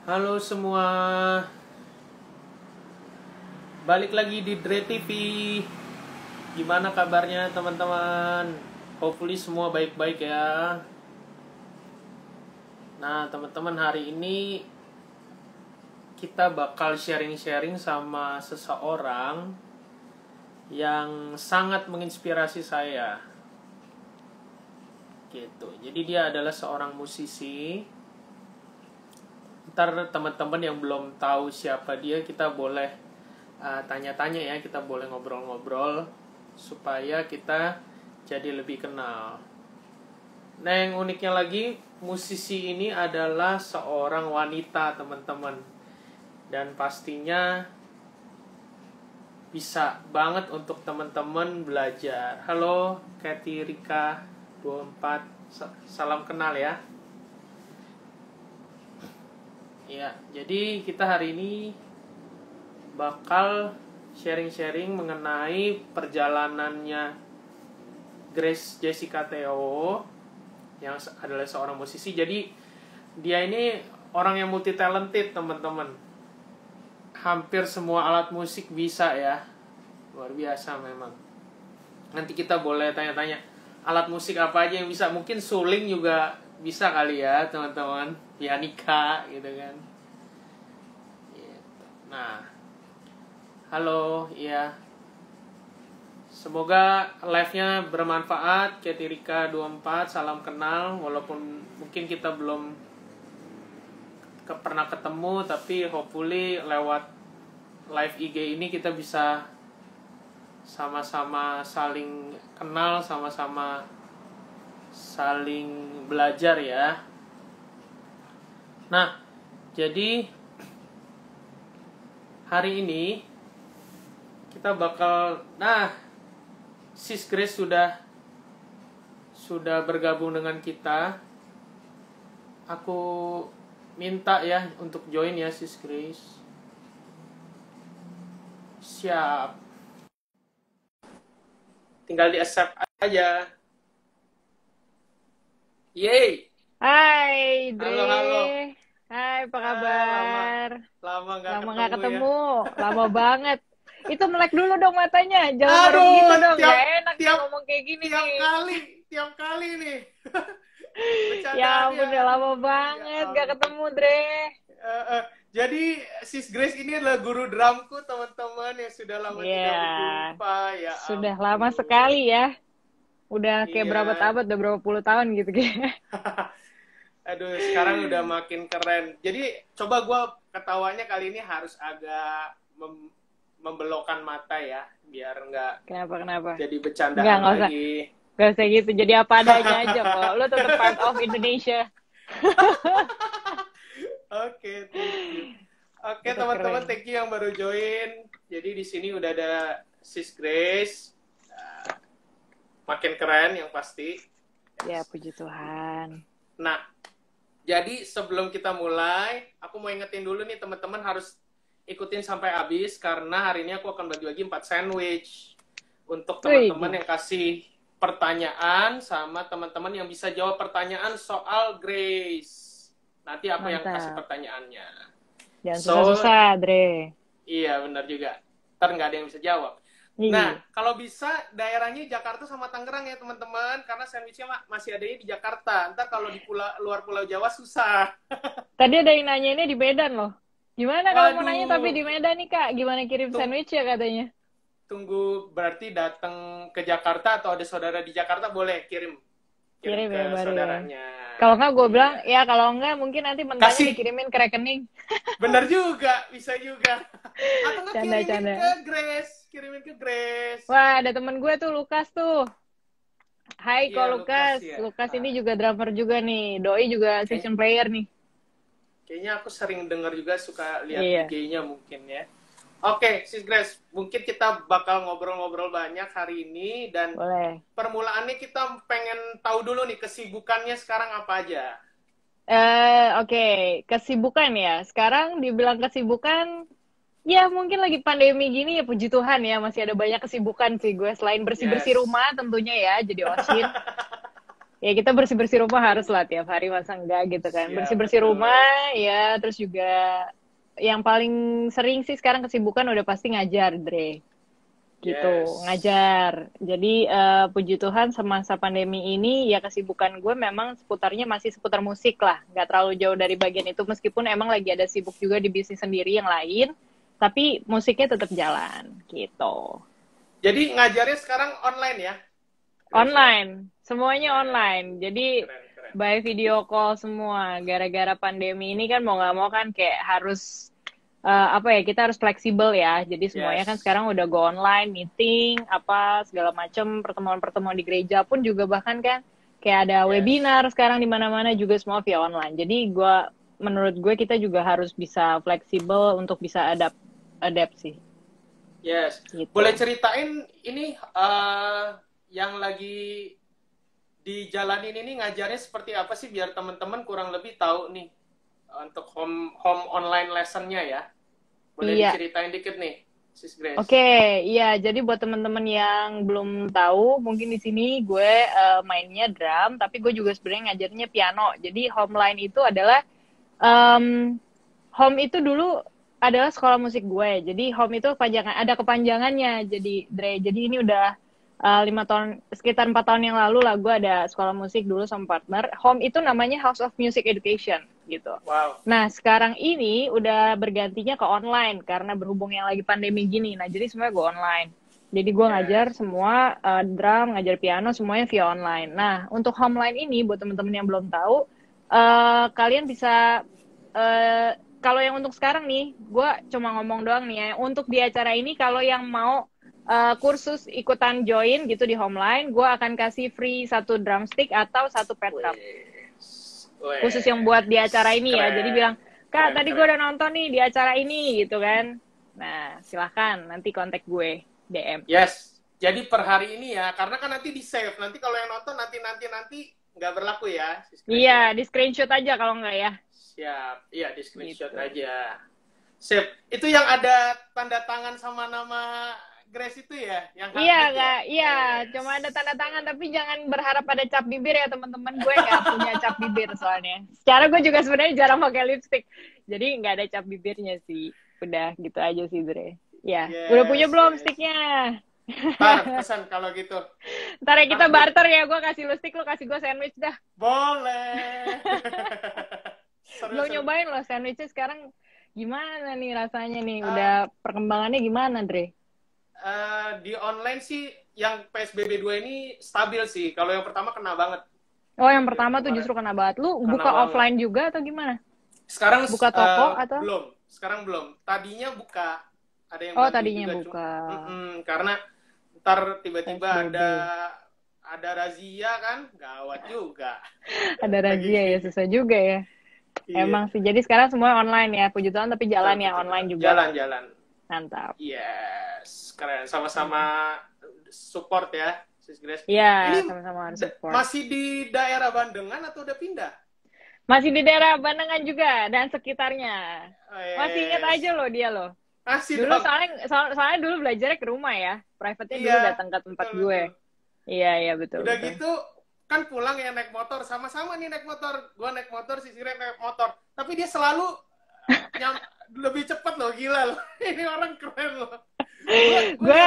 Halo semua, balik lagi di Dre TV. Gimana kabarnya teman-teman? Hopefully semua baik-baik ya. Nah teman-teman, hari ini kita bakal sharing-sharing sama seseorang yang sangat menginspirasi saya. Gitu. Jadi dia adalah seorang musisi. Ntar teman-teman yang belum tahu siapa dia, kita boleh tanya-tanya ya, kita boleh ngobrol-ngobrol supaya kita jadi lebih kenal. Nah, yang uniknya lagi, musisi ini adalah seorang wanita, teman-teman. Dan pastinya bisa banget untuk teman-teman belajar. Halo, Kathy Rika 24. Salam kenal ya. Ya, jadi kita hari ini bakal sharing-sharing mengenai perjalanannya Grace Jessica Theo yang adalah seorang musisi. Jadi dia ini orang yang multi talented, teman-teman. Hampir semua alat musik bisa ya. Luar biasa memang. Nanti kita boleh tanya-tanya alat musik apa aja yang bisa. Mungkin suling juga bisa kali ya, teman-teman. Pianika gitu kan. Nah, halo, iya. Semoga live-nya bermanfaat. Ketirika 24, salam kenal. Walaupun mungkin kita belum pernah ketemu, tapi hopefully lewat live IG ini kita bisa sama-sama saling kenal, sama-sama saling belajar ya. Nah, jadi hari ini kita bakal, Sis Grace sudah bergabung dengan kita. Aku minta ya untuk join ya, Sis Grace. Siap. Tinggal di accept aja. Yeay. Hai, Dre. Halo. Hai, apa kabar? Lama nggak ketemu ketemu. Lama banget. Itu melek dulu dong matanya. Jangan ya. merem gitu dong. Tiap, Gak enak nih ngomong kayak gini nih. Tiap kali nih. Ya ampun, udah lama banget ya, gak ketemu, Dre. Jadi Sis Grace ini adalah guru drumku, teman-teman, yang sudah lama tidak berjumpa. Ya sudah ampun. lama sekali ya. Udah kayak Iya. berapa abad, udah berapa puluh tahun gitu kayak. Aduh, sekarang udah makin keren. Jadi coba gue ketawanya kali ini harus agak membelokkan mata ya, biar nggak Kenapa? jadi bercandaan Nggak usah. lagi. Gak usah gitu. Jadi apa adanya aja kok. Lo tetap part of Indonesia. Oke, thank you. Oke, teman-teman, thank you yang baru join. Jadi di sini udah ada Sis Grace. Makin keren yang pasti. Ya, puji Tuhan. Nah, jadi sebelum kita mulai, aku mau ingetin dulu nih teman-teman harus ikutin sampai habis, karena hari ini aku akan bagi-bagi 4 sandwich untuk teman-teman yang kasih pertanyaan sama teman-teman yang bisa jawab pertanyaan soal Grace. Nanti aku yang kasih pertanyaannya. Jangan susah-susah, Dre. Iya, benar juga. Ntar nggak ada yang bisa jawab. Nah, kalau bisa daerahnya Jakarta sama Tangerang ya teman-teman, karena sandwichnya masih adanya di Jakarta. Ntar kalau di luar Pulau Jawa susah. Tadi ada yang nanya ini di Medan loh. Gimana kalau mau nanya tapi di Medan nih Kak? Gimana kirim sandwich ya katanya? Tunggu, berarti datang ke Jakarta atau ada saudara di Jakarta boleh kirim ke ya, saudaranya. Ya. Kalau nggak gue bilang, ya kalau nggak mungkin nanti mentahnya dikirimin ke rekening. Bener juga, bisa juga. Atau nggak kirimin ke Grace. Kirimin ke Grace. Wah, ada temen gue tuh, Lukas tuh. Hai kok Lukas. Lukas ini juga drummer juga nih. Doi juga session player nih. Kayaknya aku sering dengar juga, suka lihat IG-nya mungkin ya. Oke, Sis Grace, mungkin kita bakal ngobrol-ngobrol banyak hari ini. Dan permulaannya kita pengen tahu dulu nih, kesibukannya sekarang apa aja? Oke, kesibukan ya. Sekarang dibilang kesibukan, ya mungkin lagi pandemi gini ya, puji Tuhan ya, masih ada banyak kesibukan sih gue. Selain bersih-bersih rumah tentunya ya, jadi OSIN. Ya kita bersih-bersih rumah harus lah tiap hari, masa enggak gitu kan. Siap, Bersih-bersih betul. rumah ya, terus juga yang paling sering sih sekarang kesibukan udah pasti ngajar, Dre. Gitu, Yes. ngajar. Jadi puji Tuhan semasa pandemi ini ya kesibukan gue memang seputarnya masih seputar musik lah. Nggak terlalu jauh dari bagian itu meskipun emang lagi ada sibuk juga di bisnis sendiri yang lain. Tapi musiknya tetap jalan gitu. Jadi ngajarnya sekarang online ya, Grace ya? Online, semuanya Nah, online. Jadi keren, keren. by video call semua. Gara-gara pandemi ini kan mau nggak mau kan kayak harus apa ya, kita harus fleksibel ya. Jadi semuanya kan Yes. sekarang udah go online, meeting, apa segala macam, pertemuan-pertemuan di gereja pun juga bahkan kan kayak ada Yes. webinar sekarang di mana-mana juga semua via online. Jadi menurut gue kita juga harus bisa fleksibel untuk bisa adapt sih Yes. Boleh gitu. ceritain ini yang lagi dijalanin ini ngajarnya seperti apa sih biar teman-teman kurang lebih tahu nih untuk home home online lessonnya ya. Boleh Iya. diceritain dikit nih, Sis Oke, Grace. iya. Jadi buat teman-teman yang belum tahu, mungkin di sini gue mainnya drum, tapi gue juga sebenarnya ngajarnya piano. Jadi Homeline itu adalah em, home itu dulu adalah sekolah musik gue. Jadi home itu ada kepanjangannya. Jadi Dre, jadi ini udah 5 tahun, sekitar 4 tahun yang lalu lah gue ada sekolah musik dulu sama partner. Home itu namanya House of Music Education gitu. Wow. Nah sekarang ini udah bergantinya ke online karena berhubung yang lagi pandemi gini. Nah jadi semuanya gue online. Jadi gue ngajar Yes. semua drum, ngajar piano semuanya via online. Nah untuk Homeline ini buat teman-teman yang belum tahu, kalian bisa kalau yang untuk sekarang nih, gue cuma ngomong doang nih ya. Untuk di acara ini, kalau yang mau kursus ikutan join gitu di Homeline, gue akan kasih free 1 drumstick atau 1 pedal. Wes. Khusus yang buat di acara Wes. ini ya. Jadi Keren. bilang, Kak, Keren, tadi gue keren. udah nonton nih di acara ini gitu kan. Nah, silahkan nanti kontak gue, DM. Yes. Jadi per hari ini ya, karena kan nanti di save. Nanti kalau yang nonton nanti nggak berlaku ya, Sis Grace Iya, ya. di screenshot aja kalau enggak ya. Siap. Iya, di screenshot Gitu. aja. Sip. Itu yang ada tanda tangan sama nama Grace itu ya, yang Iya heartbeat ya. kak, iya. Yes. Cuma ada tanda tangan, tapi jangan berharap ada cap bibir ya teman-teman. Gue nggak punya cap bibir soalnya. Secara gue juga sebenarnya jarang pakai lipstick, jadi nggak ada cap bibirnya sih. Udah gitu aja sih Dre. Ya, udah punya Yes, belum yes. sticknya? Ntar pesan kalau gitu. Ntar ya kita Heartbeat. barter ya. Gue kasih lu stick, lu kasih gue sandwich dah. Boleh. Belum Seru-seru. nyobain loh sandwichnya sekarang. Gimana nih rasanya nih? Uh, Udah perkembangannya gimana Dre? di online sih yang PSBB 2 ini stabil sih. Kalau yang pertama kena banget. Oh yang Yang pertama tuh kemarin justru kena banget. Lu kena buka banget. offline juga atau gimana? Sekarang Buka toko atau? belum. Sekarang belum. Tadinya buka. Ada yang Oh bantuin tadinya juga buka. karena ntar tiba-tiba PSBB. ada razia kan, gawat juga. Ada Lagi razia ya, kayak gitu. susah juga ya. Iya, Emang sih. Jadi sekarang semua online ya, puji Tuhan, tapi betul jalan ya betul betul. online juga. Jalan-jalan. Mantap. Yes, keren. Sama-sama support ya, Sis Grace. Iya, Ini sama-sama harus support. masih di daerah Bandengan atau udah pindah? Masih di daerah Bandengan juga dan sekitarnya. Oh, Masih ingat yes. aja loh dia loh. Masih Dulu dong. soalnya dulu belajarnya ke rumah ya. Private-nya dulu Iya, datang ke tempat betul gue. betul. Iya, betul Udah betul. gitu kan pulang ya naik motor, sama-sama nih naik motor. Gua naik motor, si Sire naik motor. Tapi dia selalu nyam, lebih cepat loh, gila loh. Ini orang keren loh. Gue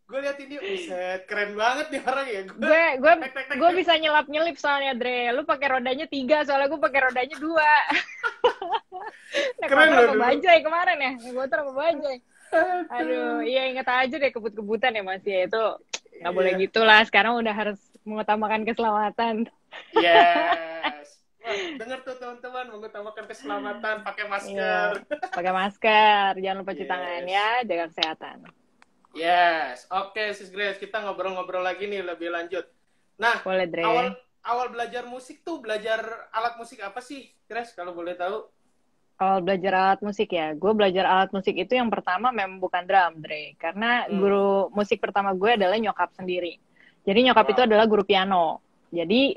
gue liatin dia, buset, keren banget nih orang ya. gue gue Tek. gue bisa nyelip soalnya Dre. Lu pakai rodanya 3, soalnya gue pakai rodanya 2. Naik Keren motor loh apa dulu. bajai kemarin ya? Naik motor apa bajai? Aduh, iya inget aja deh kebut-kebutan ya Mas ya. Itu nggak boleh Iya. gitu lah. Sekarang udah harus mengutamakan keselamatan. Yes. Wah, dengar tuh teman-teman, mengutamakan keselamatan, pakai masker. Iya, pakai masker, jangan lupa cuci tangan Yes. ya, jaga kesehatan. Yes. Oke, Sis Grace, kita ngobrol-ngobrol lagi nih lebih lanjut. Nah, Boleh Dre. awal belajar musik tuh belajar alat musik apa sih, Grace, kalau boleh tahu? Kalau belajar alat musik ya, gue belajar alat musik itu yang pertama memang bukan drum, Dre. Karena guru musik pertama gue adalah nyokap sendiri. Jadi nyokap itu adalah guru piano. Jadi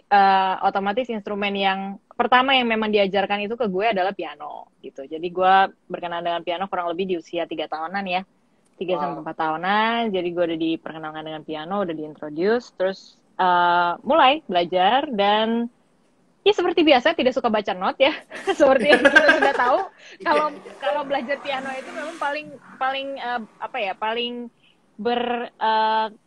otomatis instrumen yang pertama yang memang diajarkan itu ke gue adalah piano gitu. Jadi gue berkenalan dengan piano kurang lebih di usia 3 tahunan ya. 3 sampai 4 tahunan. Jadi gue udah diperkenalkan dengan piano, udah diintroduce. Terus mulai belajar dan ya seperti biasa tidak suka baca not ya. Seperti yang kita sudah tahu, kalau kalau belajar piano itu memang paling paling apa ya, paling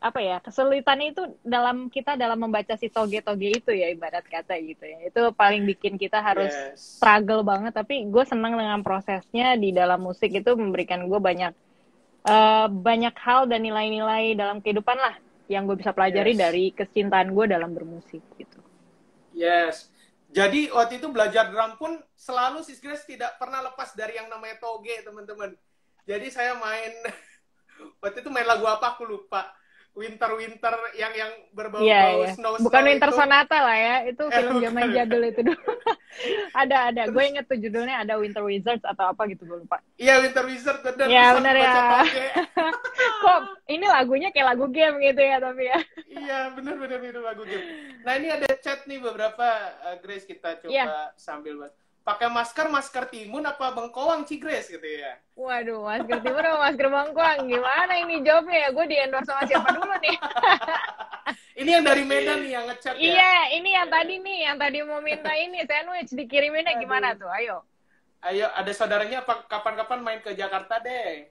apa ya, kesulitannya itu dalam membaca si toge-toge itu ya, ibarat kata gitu ya. Itu paling bikin kita harus Yes. struggle banget, tapi gue senang dengan prosesnya di dalam musik. Itu memberikan gue banyak hal dan nilai-nilai dalam kehidupan lah yang gue bisa pelajari Yes. dari kecintaan gue dalam bermusik gitu. Yes. Jadi waktu itu belajar drum pun selalu Sis Grace tidak pernah lepas dari yang namanya toge, teman-teman. Jadi saya main waktu itu main lagu apa aku lupa. Winter yang Iya, berbau-bau iya. snow Bukan Winter itu. Sonata lah ya, itu film zaman Bukan. jadul itu dulu. Ada. Gue Terus inget tuh judulnya, ada Winter Wizards atau apa gitu, gue lupa. iya Winter Wizard dan Ya terus benar sambil ya. baca toge. Kok ini lagunya kayak lagu game gitu ya, tapi ya. Iya, benar lagu game. Nah, ini ada chat nih beberapa Grace, kita coba Iya. sambil pakai masker timun apa bengkoang Ci Grace gitu ya. Waduh, masker timur sama masker bangkuang. Gimana ini jawabnya ya? Gue di endorse sama siapa dulu nih? Ini yang dari Medan nih yang ngechat ya. Iya, ini yang tadi nih, yang tadi mau minta ini sandwich dikiriminnya gimana tuh? Ayo. Ayo, ada saudaranya kapan-kapan main ke Jakarta deh.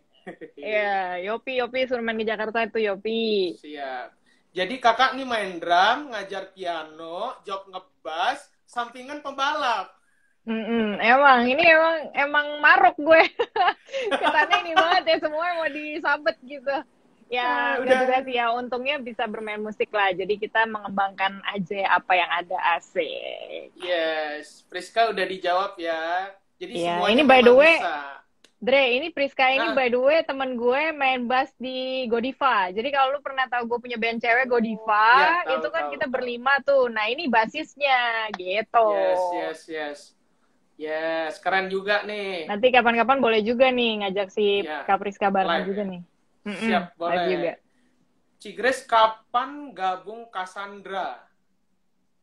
Iya, Yopi suruh main ke Jakarta itu Yopi. Siap. Jadi kakak nih main drum, ngajar piano, job ngebass, sampingan pembalap. Emang ini emang maruk gue. Kesannya ini banget ya, semua mau disabet gitu. Ya, Udah. nggak juga sih ya. Untungnya bisa bermain musik lah. Jadi kita mengembangkan aja apa yang ada, asik. Yes, Priska udah dijawab ya. Jadi Ya, semuanya ini by the memang way, bisa. Dre, ini Priska ini Nah, by the way temen gue main bass di Godiva. Jadi kalau lu pernah tahu gue punya band cewek Godiva, ya, itu kan tahu. kita berlima tuh. Nah, ini basisnya gitu. Yes, keren juga nih. Nanti kapan-kapan boleh juga nih ngajak si Ya, Kak Priska bareng live juga ya. nih. Siap, Live boleh. juga. Ci Grace kapan gabung Cassandra?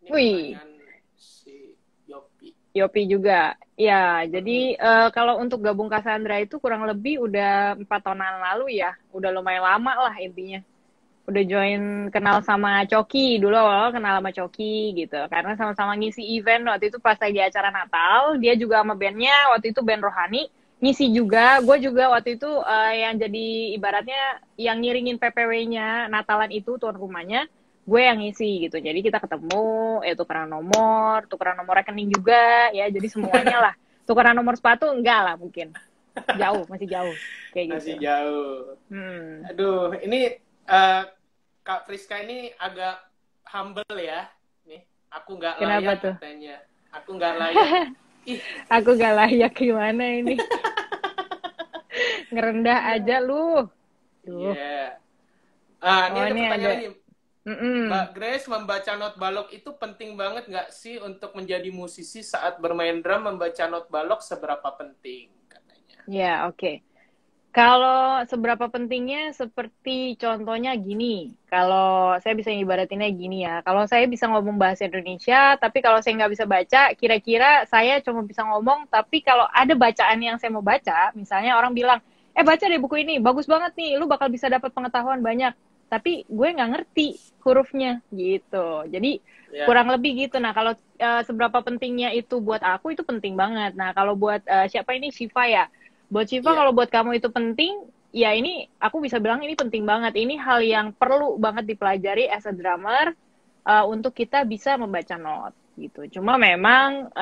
Ini Wih, pertanyaan si Yopi. Yopi juga. Ya, jadi kalau untuk gabung Cassandra itu kurang lebih udah 4 tahunan lalu ya. Udah lumayan lama lah intinya. Udah join, kenal sama Coki. Dulu awal kenal sama Coki gitu. Karena sama-sama ngisi event waktu itu pas lagi acara Natal. Dia juga sama bandnya, waktu itu band Rohani. Ngisi juga. Gue juga waktu itu yang jadi ibaratnya yang ngiringin PPW-nya Natalan itu, tuan rumahnya. Gue yang ngisi gitu. Jadi kita ketemu, tukeran nomor rekening juga. Ya, jadi semuanya lah. Tukeran nomor sepatu enggak lah mungkin. Jauh, masih jauh. Kayak gitu. Masih jauh. Aduh, ini Kak Priska ini agak humble ya. Nih, aku nggak layak tuh? katanya. Aku nggak layak. Ih, aku nggak layak gimana ini? Ngerendah aja lu. Iya. Ini ada ini pertanyaan ada. lagi. Mbak Grace, membaca not balok itu penting banget nggak sih untuk menjadi musisi saat bermain drum? Membaca not balok seberapa penting katanya? Ya, oke. Kalau seberapa pentingnya, seperti contohnya gini. Kalau saya bisa ibaratinnya gini ya. Kalau saya bisa ngomong bahasa Indonesia, tapi kalau saya nggak bisa baca, kira-kira saya cuma bisa ngomong, tapi kalau ada bacaan yang saya mau baca, misalnya orang bilang, baca deh buku ini, bagus banget nih, lu bakal bisa dapat pengetahuan banyak. Tapi gue nggak ngerti hurufnya gitu. Jadi kurang lebih gitu. Nah, kalau seberapa pentingnya itu buat aku, itu penting banget. Nah, kalau buat siapa ini, Shiva ya. Buat Shiva, kalau buat kamu itu penting, ya ini aku bisa bilang ini penting banget. Ini hal yang perlu banget dipelajari as a drummer untuk kita bisa membaca not gitu. Cuma memang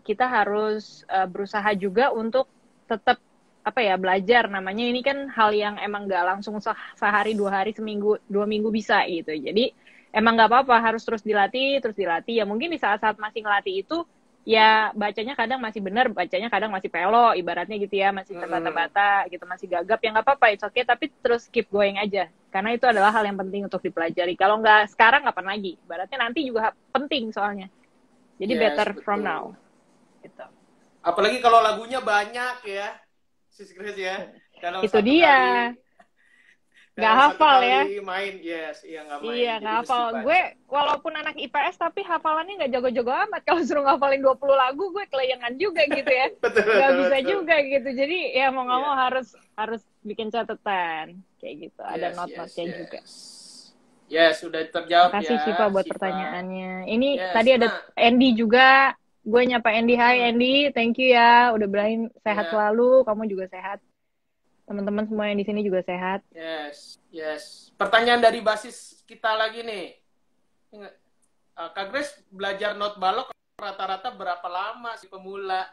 kita harus berusaha juga untuk tetap belajar. Namanya ini kan hal yang emang gak langsung sehari, 2 hari, seminggu, 2 minggu bisa gitu. Jadi emang gak apa-apa, harus terus dilatih. Ya mungkin di saat-saat masih ngelatih itu, ya bacanya kadang masih benar, bacanya kadang masih pelo, ibaratnya gitu ya, masih terbata-bata gitu, masih gagap, ya nggak apa-apa, it's okay, tapi terus keep going aja, karena itu adalah hal yang penting untuk dipelajari. Kalau nggak sekarang, kapan lagi? Ibaratnya nanti juga penting soalnya, jadi better from now. Gitu. Apalagi kalau lagunya banyak ya, Sis Grace ya. Dalam itu dia. Nggak hafal ya. Main, nggak main. Iya, nggak hafal. Gue walaupun anak IPS tapi hafalannya nggak jago-jago amat. Kalau suruh ngafalin 20 lagu, gue kelayangan juga gitu ya. Nggak bisa juga gitu. Jadi ya mau nggak mau harus bikin catatan kayak gitu. Ada not-notnya juga. Yes, sudah terjawab Makasih Shiva ya, buat Siva. pertanyaannya. Ini Yes, tadi ada nah, Andy juga. Gue nyapa Andy. Hai mm, Andy, thank you ya. Udah berain sehat ya, selalu. Kamu juga sehat. Teman-teman semua yang di sini juga sehat. yes, yes. Pertanyaan dari basis kita lagi nih. Kak Grace belajar not balok rata-rata berapa lama sih pemula?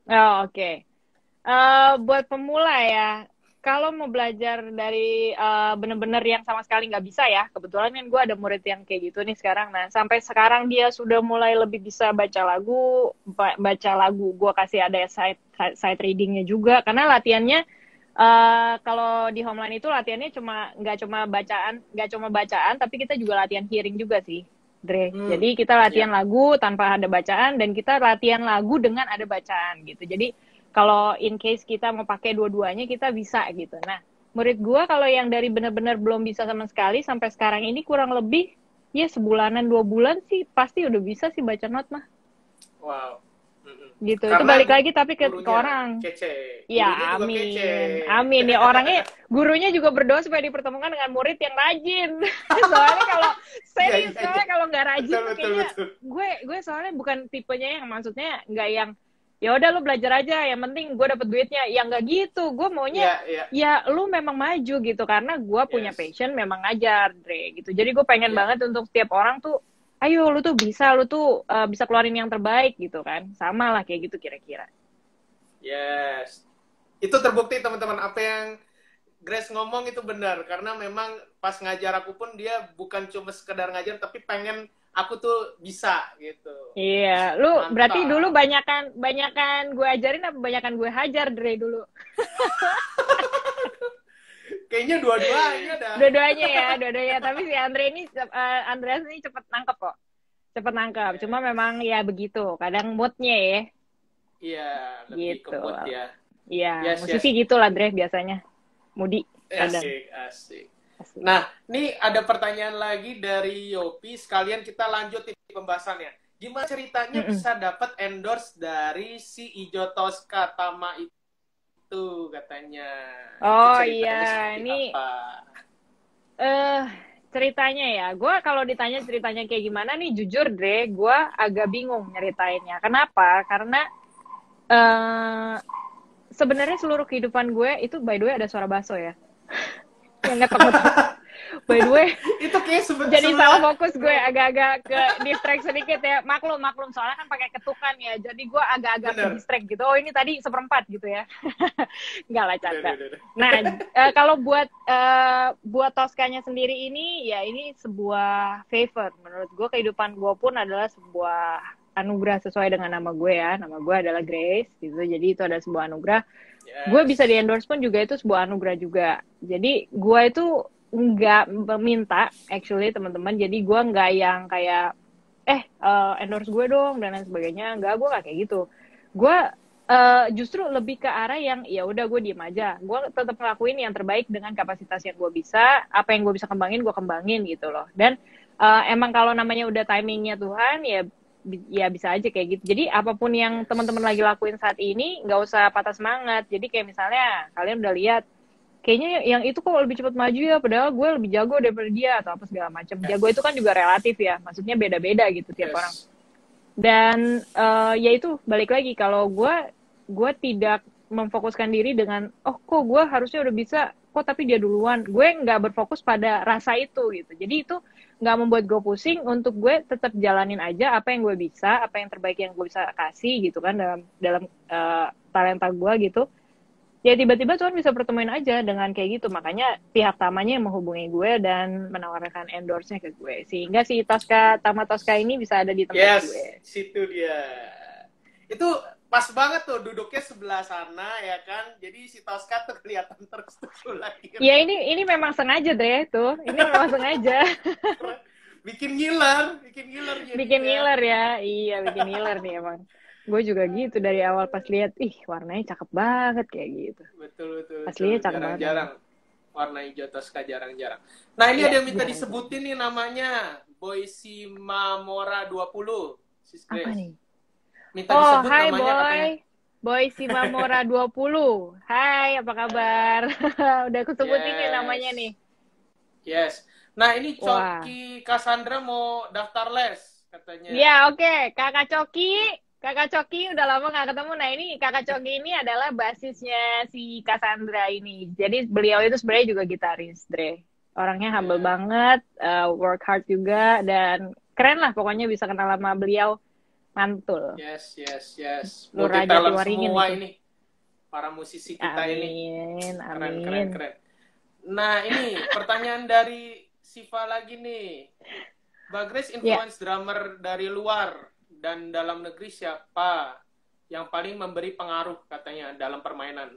Oh, oke. Buat pemula ya, kalau mau belajar dari bener-bener yang sama sekali nggak bisa ya, kebetulan kan gue ada murid yang kayak gitu nih sekarang. Nah, sampai sekarang dia sudah mulai lebih bisa baca lagu, baca lagu. Gue kasih ada side readingnya juga, karena latihannya kalau di homeline itu latihannya nggak cuma bacaan, tapi kita juga latihan hearing juga sih, Dre. Hmm, Jadi kita latihan ya, lagu tanpa ada bacaan dan kita latihan lagu dengan ada bacaan gitu. Jadi kalau in case kita mau pakai dua-duanya kita bisa gitu. Nah, murid gue kalau yang dari benar-benar belum bisa sama sekali sampai sekarang ini kurang lebih ya sebulanan 2 bulan sih pasti udah bisa sih baca not mah wow. Mm-mm. gitu. Itu Karena balik lagi tapi ke gurunya orang. kece, gurunya Ya juga kece. amin, amin ya orangnya gurunya juga berdoa supaya dipertemukan dengan murid yang rajin. Soalnya kalau Iya, serius iya, iya. soalnya kalau nggak rajin Betul, tuh betul, kayaknya betul. gue soalnya bukan tipenya yang maksudnya nggak yang ya udah lu belajar aja yang penting gue dapet duitnya yang nggak gitu gue maunya Iya, iya. ya lu memang maju gitu karena gue punya Yes. passion memang ngajar Dre gitu jadi gue pengen Iya. banget untuk setiap orang tuh ayo lu tuh bisa keluarin yang terbaik gitu kan sama lah kayak gitu kira-kira. Yes. Itu terbukti teman-teman apa yang Grace ngomong itu benar karena memang pas ngajar aku pun dia bukan cuma sekedar ngajar tapi pengen aku tuh bisa gitu. Iya, lu berarti dulu Mantap. banyakan gue ajarin apa banyakan gue hajar Dre dulu? Kayaknya dua-duanya dah. Dua-duanya. Tapi si Andreas ini cepet nangkep kok, cepet nangkep. Cuma memang Yes. ya begitu, kadang moodnya ya, Iya, lebih ke gitu. mood ya. Iya, Yes, yes. musisi gitu lah Dre biasanya, moody kadang. Asik, asik. Asik. Nah, ini ada pertanyaan lagi dari Yopi. Sekalian kita lanjut nih pembahasannya. Gimana ceritanya Mm-mm. bisa dapat endorse dari si Ijo Tosca Tama itu katanya? Itu Oh ceritanya iya, seperti ini apa? eh ceritanya ya, gue kalau ditanya ceritanya kayak gimana nih, jujur Dre, gue agak bingung nyeritainnya. Kenapa? Karena eh sebenarnya seluruh kehidupan gue itu by the way ada suara baso ya. Yang nggak kamu tahu. By the way, Itu kayak jadi salah sebelah. fokus gue agak-agak ke distract sedikit ya. Maklum soalnya kan pakai ketukan ya. Jadi gue agak-agak ke Bener. distract gitu. Oh ini tadi seperempat gitu ya. Nggak lah Udah, canda. udah, udah. Nah, kalau buat Toskanya sendiri ini ya ini sebuah favor menurut gue kehidupan gue pun adalah sebuah anugerah sesuai dengan nama gue ya. Nama gue adalah Grace gitu. Jadi itu adalah sebuah anugerah. Gue bisa di Yes. endorse pun juga itu sebuah anugerah juga. Jadi gue itu nggak meminta actually teman-teman. Jadi gue nggak yang kayak endorse gue dong dan lain sebagainya. Nggak, gue nggak kayak gitu. Gue justru lebih ke arah yang ya udah gue diem aja. Gue tetap ngelakuin yang terbaik dengan kapasitas yang gue bisa. Apa yang gue bisa kembangin gue kembangin gitu loh. Dan emang kalau namanya udah timingnya Tuhan ya bisa aja kayak gitu. Jadi apapun yang teman-teman Yes. lagi lakuin saat ini nggak usah patah semangat. Jadi kayak misalnya kalian udah lihat kayaknya yang itu kok lebih cepat maju ya padahal gue lebih jago daripada dia atau apa segala macam. Jago itu kan juga relatif ya. Maksudnya beda-beda gitu tiap orang. Yes. Dan ya itu balik lagi kalau gue tidak memfokuskan diri dengan oh kok gue harusnya udah bisa kok tapi dia duluan. Gue nggak berfokus pada rasa itu gitu. Jadi itu nggak membuat gue pusing untuk gue tetap jalanin aja apa yang gue bisa, apa yang terbaik yang gue bisa kasih gitu kan dalam dalam talenta gue gitu. Ya tiba-tiba Tuhan bisa pertemuin aja dengan kayak gitu. Makanya pihak tamanya yang menghubungi gue dan menawarkan endorse-nya ke gue. Sehingga si Tama Tosca ini bisa ada di tempat Yes, gue. situ dia. Itu pas banget tuh duduknya sebelah sana ya kan. Jadi si Tosca tuh kelihatan terus tuh lagi. Ya ini memang sengaja deh tuh. Ini memang sengaja. bikin ngiler jadinya. Bikin ngiler ya. Iya bikin ngiler nih emang. Gue juga gitu dari awal pas lihat, ih warnanya cakep banget kayak gitu. Betul. Aslinya cakep banget. Jarang-jarang. Warna hijau Tosca jarang-jarang. Nah ini ya, ada yang minta jarang. disebutin nih namanya. Boy Simamora 20. Sis Grace. Apa nih? Minta disebut hai namanya boy. katanya. Boy Simamora 20. Hai, apa kabar? Udah aku sebutin nih namanya nih. Yes. Nah, ini Wah. Coki Cassandra mau daftar les katanya. Ya, oke. Kakak Coki udah lama nggak ketemu. Nah, ini Kakak Coki ini adalah basisnya si Cassandra ini. Jadi beliau itu sebenarnya juga gitaris, Dre. Orangnya humble Ya, banget, work hard juga, dan keren lah pokoknya bisa kenal sama beliau. Mantul. yes, yes, yes. Lu Multi Raja talent Tiwaringin semua itu. ini. Para musisi kita ini. Amin, Keren, keren, amin. keren. Nah, ini pertanyaan dari Siva lagi nih. Mbak Grace Ya, influence drummer dari luar dan dalam negeri siapa yang paling memberi pengaruh katanya dalam permainan?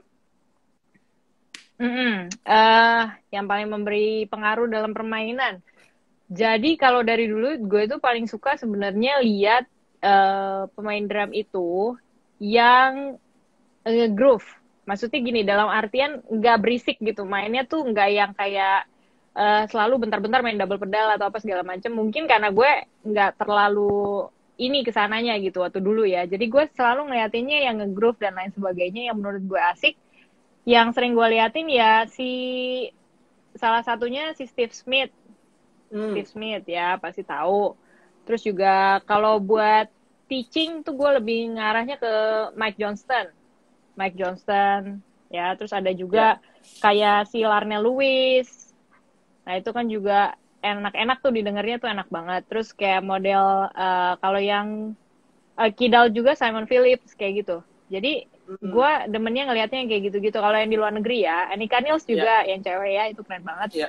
yang paling memberi pengaruh dalam permainan. Jadi kalau dari dulu gue itu paling suka sebenarnya lihat pemain drum itu yang groove. Maksudnya gini, dalam artian nggak berisik gitu. Mainnya tuh nggak yang kayak selalu bentar-bentar main double pedal atau apa segala macam. Mungkin karena gue nggak terlalu ini kesananya gitu waktu dulu ya. Jadi gue selalu ngeliatinnya yang nge-groove dan lain sebagainya yang menurut gue asik. Yang sering gue liatin ya salah satunya si Steve Smith. Hmm, Steve Smith ya pasti tahu. Terus juga kalau buat teaching tuh gue lebih ngarahnya ke Mike Johnston. Mike Johnston ya. Terus ada ya, juga kayak si Larnell Lewis. Nah itu kan juga enak-enak tuh didengarnya tuh enak banget. Terus kayak model kalau yang Kidal juga Simon Phillips kayak gitu. Jadi hmm, gue demennya ngelihatnya yang kayak gitu-gitu. Kalau yang di luar negeri ya, Annika Nils ya, juga yang cewek ya itu keren banget. ya,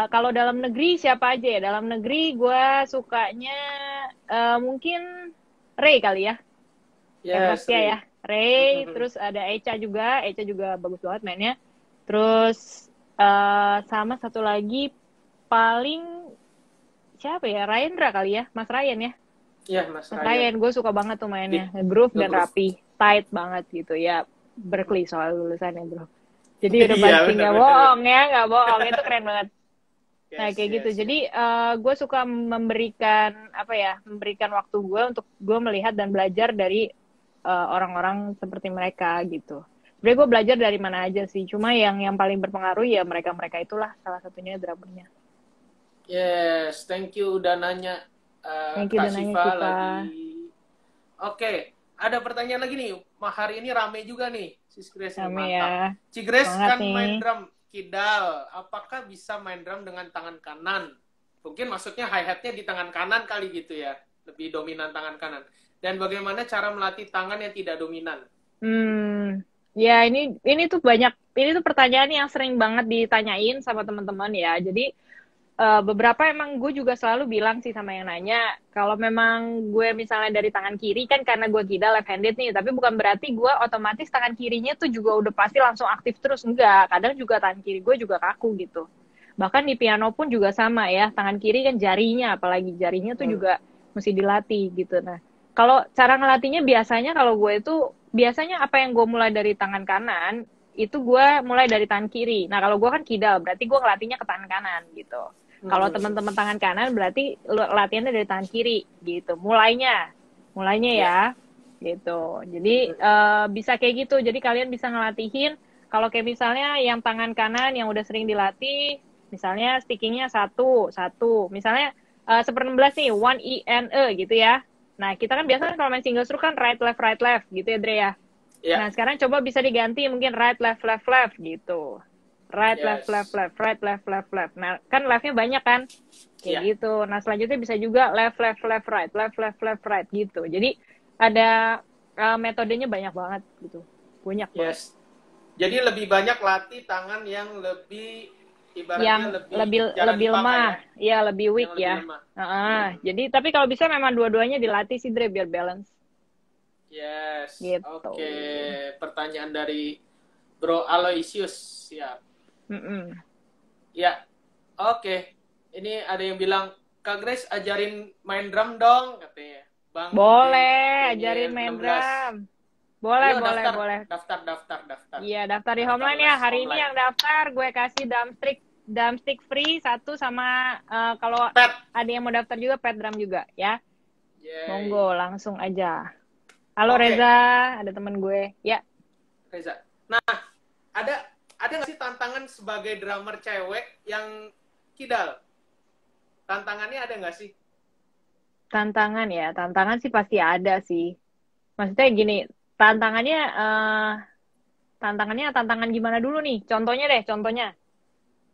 Kalau dalam negeri siapa aja ya? Dalam negeri gue sukanya mungkin Ray kali ya, Ray ya, Prasetya ya. Sri. Ray, terus ada Echa juga bagus banget mainnya. Terus sama satu lagi paling siapa ya? Ryandra kali ya, Mas Ryan ya. Ya, Mas Mas Ryan. Ryan, gue suka banget tuh mainnya. Di Nge-groove dan nge-groove. rapi. Tight banget gitu ya. Berkeley soal lulusannya bro. Jadi udah Iya, pasti nggak benar-benar. bohong ya, nggak bohong. Itu keren banget. Nah Yes, kayak gitu. yes, yes. Jadi gue suka memberikan apa ya, memberikan waktu gue untuk gue melihat dan belajar dari orang-orang seperti mereka gitu. Sebenernya gue belajar dari mana aja sih. Cuma yang paling berpengaruh ya mereka-mereka itulah salah satunya drummernya. Yes, thank you udah nanya Thank you Kak udah nanya Siva Siva. lagi. Oke, ada pertanyaan lagi nih. Hari ini rame juga nih, Sis Grace nih, Rame mantap. ya. Ci Grace Semangat kan nih. main drum kidal. Apakah bisa main drum dengan tangan kanan? Mungkin maksudnya hi-hatnya di tangan kanan kali gitu ya. Lebih dominan tangan kanan. Dan bagaimana cara melatih tangan yang tidak dominan? Ya ini tuh ini tuh pertanyaan yang sering banget ditanyain sama teman-teman ya. Jadi beberapa emang gue juga selalu bilang sih sama yang nanya, kalau memang gue misalnya dari tangan kiri kan karena gue kidal left handed nih, tapi bukan berarti gue otomatis tangan kirinya tuh juga udah pasti langsung aktif terus, enggak. Kadang juga tangan kiri gue juga kaku gitu. Bahkan di piano pun juga sama ya, tangan kiri kan jarinya, apalagi jarinya tuh Hmm. juga mesti dilatih gitu. Nah, kalau cara ngelatihnya biasanya kalau gue itu biasanya apa yang gue mulai dari tangan kanan itu gue mulai dari tangan kiri. Nah kalau gue kan kidal berarti gue ngelatihnya ke tangan kanan gitu. Kalau Hmm. teman-teman tangan kanan berarti latihannya dari tangan kiri gitu. Mulainya Ya. ya gitu. Jadi bisa kayak gitu. Jadi kalian bisa ngelatihin. Kalau kayak misalnya yang tangan kanan yang udah sering dilatih, misalnya stickingnya satu. Misalnya 1/16 nih, 1 E N E gitu ya. Nah kita kan biasanya kalau main single stroke kan right left gitu ya Dre ya. Ya. Nah sekarang coba bisa diganti mungkin right left gitu. Yes. Right left left. Nah kan leftnya banyak kan, kayak Ya. gitu. Nah selanjutnya bisa juga left right gitu. Jadi ada metodenya banyak banget gitu, banyak banget. Yes. Jadi lebih banyak latih tangan yang lebih ibaratnya Yang lebih lebih jarang lebih dipakai lemah, ya, ya lebih weak yang lebih ya. lemah. Jadi tapi kalau bisa memang dua-duanya dilatih sih Dre biar balance Yes. gitu. Oke. Pertanyaan dari Bro Aloysius. Ya. Mm-mm. Ya. Oke. Ini ada yang bilang, Kak Grace ajarin main drum dong katanya. Bang Boleh ajarin Daniel main 16. drum. Boleh, Ayo boleh, daftar, boleh. daftar, daftar, daftar. Iya, daftar di Daftar Homeline ya. les Hari ini online. yang daftar gue kasih drumstick free satu sama kalau Pet. ada yang mau daftar juga pet drum juga ya. Yay. Monggo langsung aja. Halo Oke, Reza, ada temen gue. Ya. Reza. Nah, ada nggak sih tantangan sebagai drummer cewek yang kidal? tantangannya ada nggak sih? Tantangan sih pasti ada sih. Maksudnya gini, tantangannya tantangan gimana dulu nih? Contohnya.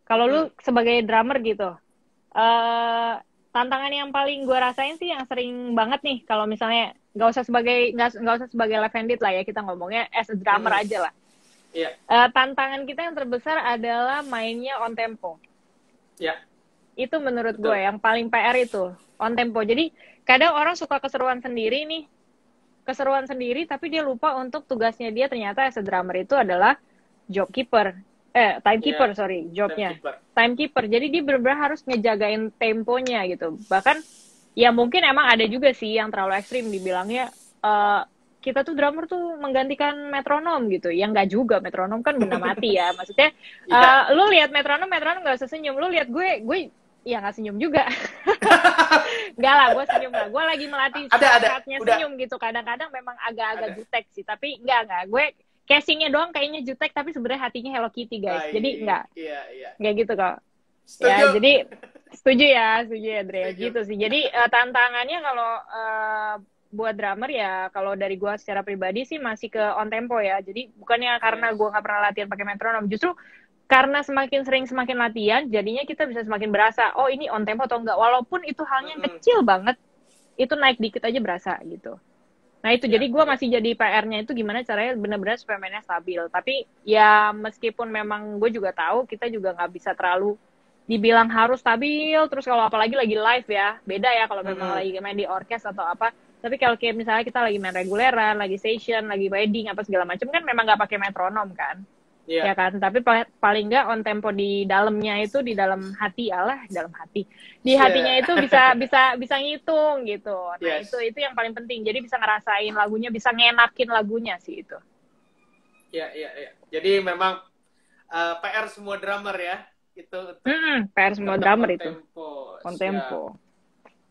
Kalau lu Mm-mm. sebagai drummer gitu, eh tantangan yang paling gue rasain sih yang sering banget nih, kalau misalnya nggak usah sebagai live handed lah ya, kita ngomongnya as a drummer Mm-mm. aja lah. Iya, Tantangan kita yang terbesar adalah mainnya on tempo. iya, Itu menurut gue betul. yang paling PR itu on tempo. Jadi kadang orang suka keseruan sendiri, tapi dia lupa untuk tugasnya dia ternyata as a drummer itu adalah job keeper. Timekeeper, Iya, sorry, jobnya. timekeeper. Timekeeper. Jadi dia benar-benar harus ngejagain temponya gitu. Bahkan, ya mungkin emang ada juga sih yang terlalu ekstrim dibilangnya, kita tuh drummer tuh menggantikan metronom gitu. Ya nggak juga, metronom kan benda mati ya. Maksudnya, Iya. lu lihat metronom nggak usah senyum. Lu lihat gue ya nggak senyum juga. Enggak lah, gue senyum lah. Gue lagi melatih Ada, saatnya udah senyum gitu. Kadang-kadang memang agak-agak ada. jutek sih. Tapi enggak. Gue casingnya doang kayaknya jutek, tapi sebenarnya hatinya Hello Kitty, guys. Jadi Baik, enggak. iya, iya. Enggak gitu kok. Ya, Setuju. jadi setuju ya, Dre. Setuju. Gitu sih. Jadi tantangannya kalau buat drummer ya, kalau dari gue secara pribadi sih masih ke on tempo ya. Jadi bukannya karena gue Yes. nggak pernah latihan pakai metronom, justru karena semakin sering semakin latihan, jadinya kita bisa semakin berasa, oh ini on tempo atau enggak. Walaupun itu halnya yang Mm-mm. kecil banget, itu naik dikit aja berasa gitu. Nah itu, Ya, jadi gue ya. masih jadi PR-nya itu gimana caranya benar-benar supaya mainnya stabil. Tapi ya meskipun memang gue juga tahu, kita juga nggak bisa terlalu dibilang harus stabil, terus kalau apalagi lagi live ya, beda ya kalau memang Mm-mm. lagi main di orkes atau apa. Tapi kalau kayak misalnya kita lagi main reguleran, lagi session, lagi wedding, apa segala macam kan memang nggak pakai metronom kan. Ya Iya. kan, tapi paling nggak on tempo di dalamnya itu, di dalam hati, dalam hati, di hatinya itu bisa Yeah. bisa ngitung gitu. Nah Yes. itu yang paling penting, jadi bisa ngerasain lagunya, bisa ngenakin lagunya sih itu. Ya, ya, ya. Jadi memang PR semua drummer ya, itu untuk PR semua tetap drummer on itu tempo. on Siap. tempo.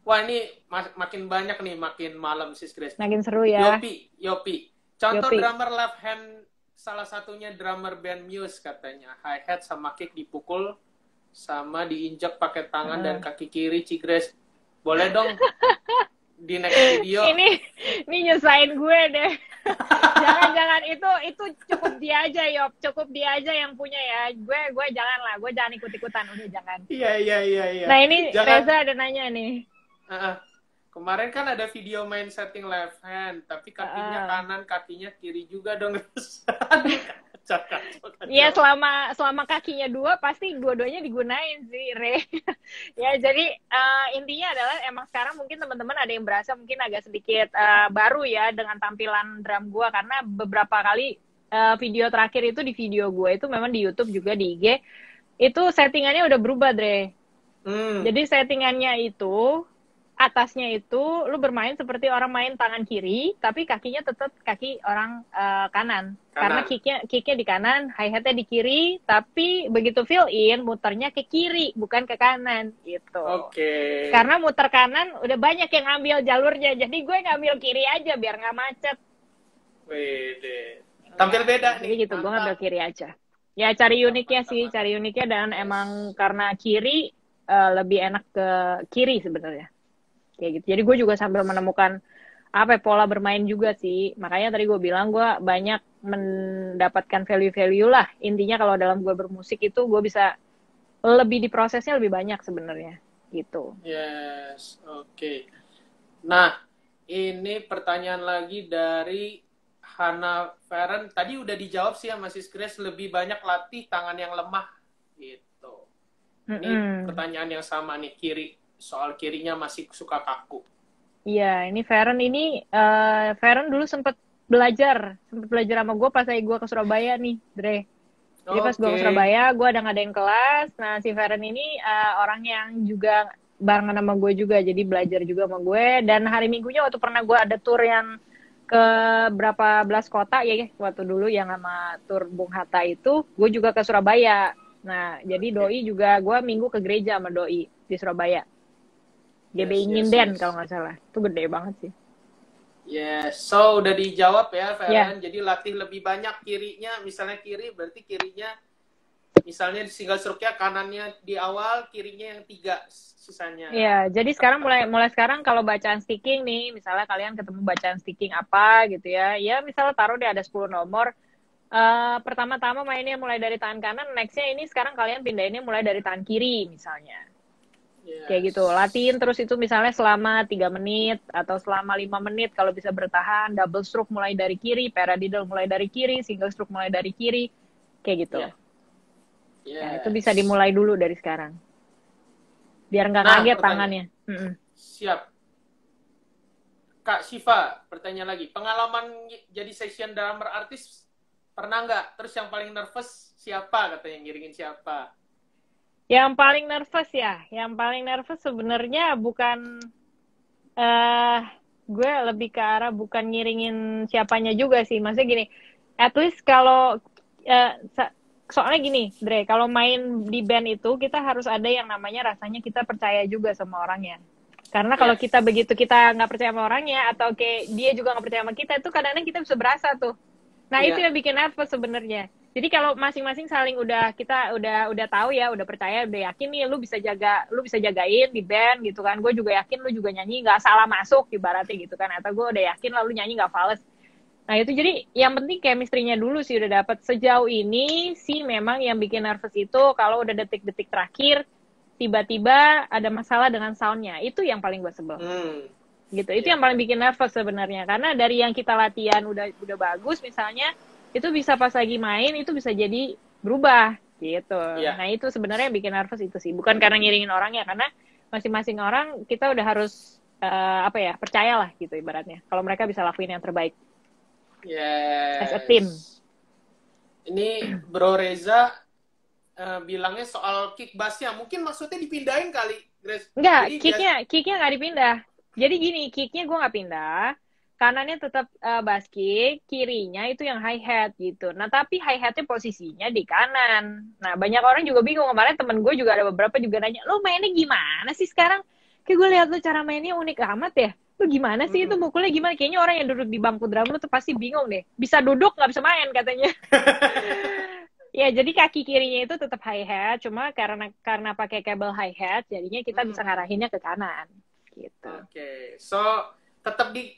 Wah, ini makin banyak nih, makin malam sis Grace. Makin seru ya. Yopi. Contoh Yopi. drummer left hand, salah satunya drummer band Muse katanya. Hi-hat sama kick dipukul, sama diinjak pakai tangan dan kaki kiri, Cigres. Boleh dong di next video. Ini nyusahin gue deh. Jangan itu cukup dia aja, Yop. Cukup dia aja yang punya ya. Gue jangan lah, gue jangan ikut-ikutan, udah jangan. Iya. Nah, ini Jangan. Reza ada nanya nih. Kemarin kan ada video main setting left hand, tapi kakinya kanan, kakinya kiri juga dong. Kacau. Iya, selama kakinya dua, pasti dua-duanya digunain sih, Re. Ya, jadi intinya adalah emang sekarang mungkin teman-teman ada yang berasa mungkin agak sedikit baru ya dengan tampilan drum gua, karena beberapa kali video terakhir itu di video gua itu memang di YouTube juga di IG, itu settingannya udah berubah, Dre. Jadi settingannya itu atasnya itu lu bermain seperti orang main tangan kiri, tapi kakinya tetap kaki orang kanan. Karena kicknya di kanan, hi-hatnya di kiri, tapi begitu fill in muternya ke kiri, bukan ke kanan gitu. Oke. Karena muter kanan udah banyak yang ngambil jalurnya, jadi gue ngambil kiri aja biar nggak macet. Wede. Tampil beda nih. Jadi gitu, gue ngambil kiri aja. Ya cari uniknya dan emang karena kiri lebih enak ke kiri sebenarnya. Kayak gitu. Jadi gue juga sambil menemukan pola bermain juga sih. Makanya tadi gue bilang gue banyak mendapatkan value-value lah. Intinya kalau dalam gue bermusik itu gue bisa lebih diprosesnya lebih banyak sebenarnya gitu. Yes, oke. Nah, ini pertanyaan lagi dari Hana Feren. Tadi udah dijawab sih ya Mas Grace, lebih banyak latih tangan yang lemah gitu. Ini pertanyaan yang sama nih, soal kirinya masih suka kaku. Iya, ini Feren dulu sempat belajar sama gue pas gue ke Surabaya nih, Dre. Jadi pas gue ke Surabaya, gue ada ngadain kelas. Nah, si Feren ini orang yang juga barengan sama gue juga, jadi belajar juga sama gue. Dan hari Minggunya waktu pernah gue ada tour yang ke berapa belas kota ya, waktu dulu yang sama tour Bung Hatta itu, gue juga ke Surabaya. Nah, jadi doi juga, gue Minggu ke gereja sama doi di Surabaya. GBI Nyinden kalau nggak salah. Itu gede banget sih. Yes, so udah dijawab ya Feren. Jadi latih lebih banyak kirinya, misalnya kiri berarti kirinya Misalnya di single stroke-nya kanannya di awal, kirinya yang 3 sisanya. Iya, jadi sekarang mulai sekarang kalau bacaan sticking nih, misalnya kalian ketemu bacaan sticking apa gitu ya, ya misalnya taruh deh ada 10 nomor, pertama-tama mainnya mulai dari tangan kanan, nextnya ini sekarang kalian pindahinnya mulai dari tangan kiri misalnya. Kayak gitu, latihin terus itu misalnya selama 3 menit atau selama 5 menit kalau bisa bertahan, double stroke mulai dari kiri, paradiddle mulai dari kiri, single stroke mulai dari kiri, kayak gitu. Ya, itu bisa dimulai dulu dari sekarang. Biar nggak kaget tangannya. Siap. Kak Syifa, pertanyaan lagi. Pengalaman jadi session drummer artis pernah nggak? Terus yang paling nervous siapa katanya, ngiringin siapa? Yang paling nervous ya? Yang paling nervous sebenarnya bukan... gue lebih ke arah bukan ngiringin siapanya juga sih. Maksudnya gini, at least kalau... soalnya gini, Dre, kalau main di band itu kita harus ada yang namanya rasanya kita percaya juga sama orangnya. Karena kalau kita begitu kita nggak percaya sama orangnya atau kayak dia juga nggak percaya sama kita, itu kadang-kadang kita bisa berasa tuh. Nah itu yang bikin nervous sebenarnya. Jadi kalau masing-masing saling kita udah tahu ya, udah percaya, udah yakin nih lu bisa jagain di band gitu kan. Gue juga yakin lu juga nyanyi nggak salah masuk ibaratnya gitu kan. Atau gue udah yakin lah lu nyanyi nggak fals. Nah itu jadi yang penting chemistry-nya dulu sih udah dapet. Sejauh ini sih memang yang bikin nervous itu kalau udah detik-detik terakhir tiba-tiba ada masalah dengan sound-nya. Itu yang paling gue sebel. Gitu. Itu yang paling bikin nervous sebenarnya. Karena dari yang kita latihan udah bagus misalnya, itu bisa pas lagi main itu bisa jadi berubah gitu. Nah itu sebenarnya yang bikin nervous itu sih. Bukan karena ngiringin orangnya, karena masing-masing orang kita udah harus percayalah gitu ibaratnya. Kalau mereka bisa lakuin yang terbaik. As a team. Ini Bro Reza bilangnya soal kick bassnya, mungkin maksudnya dipindahin kali, Grace. Enggak, kicknya nggak dipindah. Jadi gini, kicknya gue nggak pindah, kanannya tetap bass kick, kirinya itu yang hi hat gitu. Nah tapi hi hatnya posisinya di kanan. Nah banyak orang juga bingung, kemarin temen gue juga ada beberapa juga nanya, lo mainnya gimana sih sekarang? Kayak gue lihat lo cara mainnya unik amat ya. Lu gimana sih itu mukulnya gimana? Kayaknya orang yang duduk di bangku drum lu tuh pasti bingung deh. Bisa duduk nggak bisa main katanya. Ya jadi kaki kirinya itu tetap hi hat, cuma karena pakai kabel hi hat, jadinya kita bisa ngarahinnya ke kanan. Gitu. Oke. So tetap di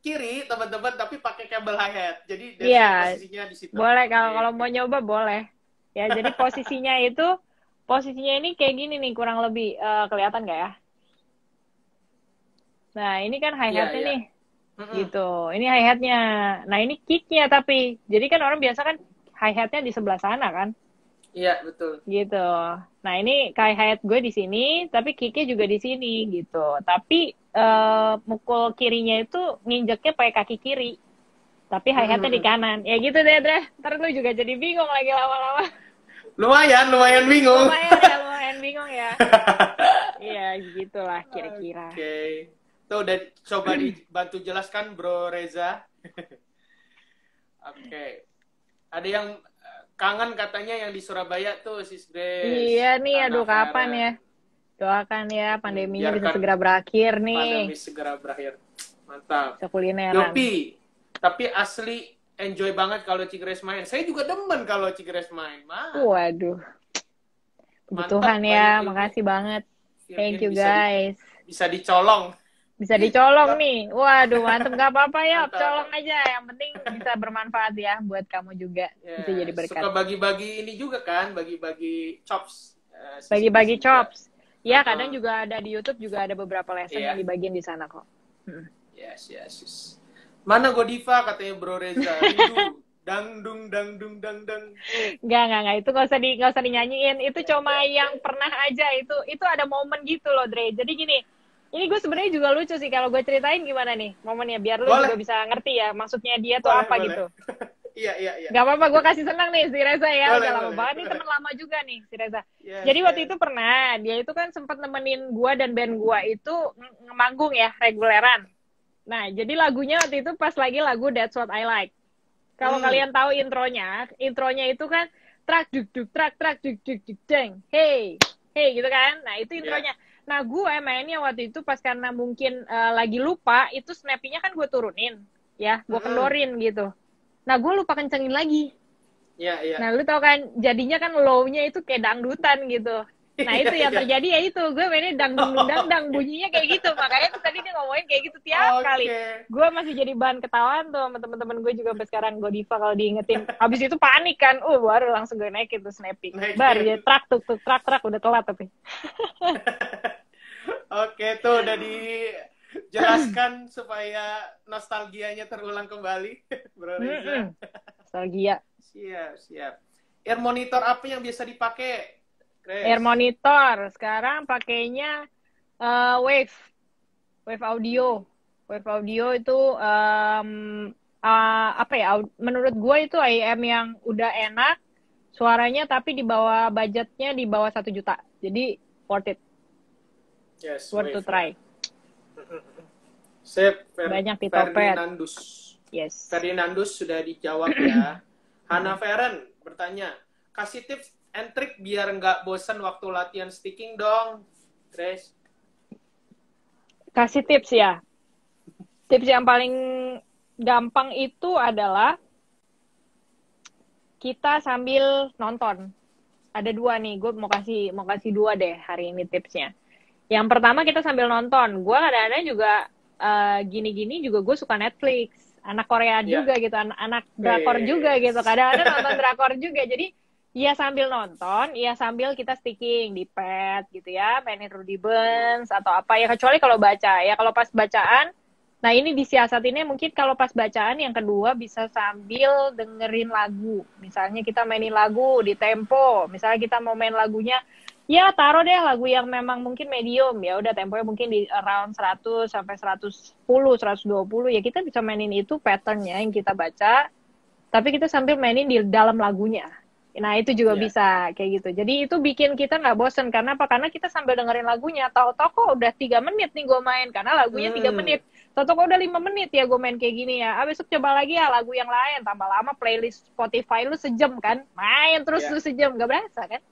kiri teman-teman, tapi pakai kabel hi hat. Jadi posisinya di situ. Boleh kalau mau nyoba boleh. Ya jadi posisinya ini kayak gini nih kurang lebih kelihatan nggak ya? Nah, ini kan hi-hatnya nih. Gitu. Ini hi-hatnya. Nah, ini kick-nya tapi. Jadi kan orang biasa kan hi-hatnya di sebelah sana kan? Iya, betul. Gitu. Nah, ini hi-hat gue di sini, tapi kick-nya juga di sini gitu. Tapi mukul kirinya itu nginjeknya pakai kaki kiri. Tapi hi-hatnya di kanan. Ya gitu deh, Dre. Ntar lu juga jadi bingung lagi lama-lama. Lumayan bingung. Lumayan bingung ya. Iya, gitulah kira-kira. Oke. Tuh udah coba dibantu jelaskan Bro Reza. Oke. Ada yang kangen katanya yang di Surabaya tuh Sis Grace. Iya nih, aduh kapan ya? Doakan ya pandeminya bisa segera berakhir nih. Pandemi segera berakhir. Mantap. Bisa kulineran. Yopi, tapi asli enjoy banget kalau Cigrace main. Saya juga demen kalau Cigrace main. Waduh. Puji Tuhan ya, makasih banget. Thank you guys. Bisa dicolong. Bisa dicolong nih. Waduh, mantep. Gak apa-apa ya, colong aja. Yang penting bisa bermanfaat ya buat kamu juga. Bisa jadi berkat. Suka bagi-bagi ini juga kan, bagi-bagi chops. Bagi-bagi chops. Ya, kadang juga ada di YouTube juga ada beberapa lesson yang dibagiin di sana kok. Yes. Mana Godiva katanya Bro Reza. Dangdung. Enggak. Itu nggak usah dinyanyiin. Itu cuma yang pernah aja. Itu ada momen gitu loh, Dre. Jadi gini, ini gue sebenarnya juga lucu sih kalau gue ceritain gimana nih momennya biar lu juga bisa ngerti ya maksudnya dia tuh apa gitu. Iya. Gak apa-apa, gue kasih senang nih si Reza ya. Udah lama banget nih, teman lama juga nih si Reza. Jadi waktu itu pernah dia itu kan sempat nemenin gue dan band gue itu ngemanggung ya reguleran. Nah jadi lagunya waktu itu pas lagi lagu That's What I Like. Kalau kalian tahu intronya itu kan trak duk duk trak duk duk duk deng. Hey gitu kan. Nah itu intronya. Nah gue mainnya waktu itu pas karena mungkin lagi lupa, itu snappy-nya kan gue turunin, ya, gue kendorin gitu. Nah gue lupa kencengin lagi. Iya, iya. Nah, lu tau kan, jadinya kan low-nya itu kayak dangdutan gitu. Nah, Iya, itu yang iya. terjadi ya itu. Gue mainnya dangdung dung dangdang, bunyinya kayak gitu. Makanya tuh tadi dia ngomongin kayak gitu tiap kali. Oke. Gue masih jadi bahan ketawaan tuh sama temen-temen gue juga sampai sekarang Godiva kalau diingetin. Habis itu panik kan. Baru langsung gue naikin tuh snapping. Bar, Naikin. ya trak tuh trak trak udah telat tapi. Oke, tuh udah dijelaskan supaya nostalgianya terulang kembali, Bro Reza. Nostalgia. Siap, siap. Air monitor apa yang biasa dipakai, Air Chris? monitor. Sekarang pakainya Wave. Wave audio. Wave audio itu apa ya? Menurut gue itu IM yang udah enak, suaranya tapi di bawah budgetnya di bawah 1 juta. Jadi worth it, Yes, worth to wave ya. try. Sip, Banyak di Topet. Ferdinandus. Yes. Ferdinandus sudah dijawab ya. Hana Feren bertanya, kasih tips and trick biar nggak bosan waktu latihan sticking dong, Grace. Kasih tips ya. Tips yang paling gampang itu adalah kita sambil nonton. Ada 2 nih, gue mau kasih 2 deh hari ini tipsnya. Yang pertama kita sambil nonton. Gue kadang-kadang juga gini-gini juga gue suka Netflix. Anak Korea juga gitu, anak drakor juga gitu. Kadang-kadang nonton drakor juga. Jadi ya sambil nonton, ya sambil kita sticking di pad gitu ya, mainin Rudy Burns atau apa ya. Kecuali kalau baca ya, kalau pas bacaan. Nah ini disiasatinnya mungkin kalau pas bacaan yang kedua bisa sambil dengerin lagu. Misalnya kita mainin lagu di tempo. Misalnya kita mau main lagunya, ya taruh deh lagu yang memang mungkin medium. Ya udah temponya mungkin di around 100 sampai 110, 120. Ya kita bisa mainin itu patternnya yang kita baca. Tapi kita sambil mainin di dalam lagunya. Nah itu juga bisa kayak gitu. Jadi itu bikin kita nggak bosen. Karena apa? Karena kita sambil dengerin lagunya. Tahu-tahu kok udah 3 menit nih gue main. Karena lagunya 3 menit. Tahu-tahu kok udah 5 menit ya gue main kayak gini ya. Besok coba lagi ya lagu yang lain. Tambah lama playlist Spotify lu sejam kan. Main terus lu sejam. Nggak berasa kan.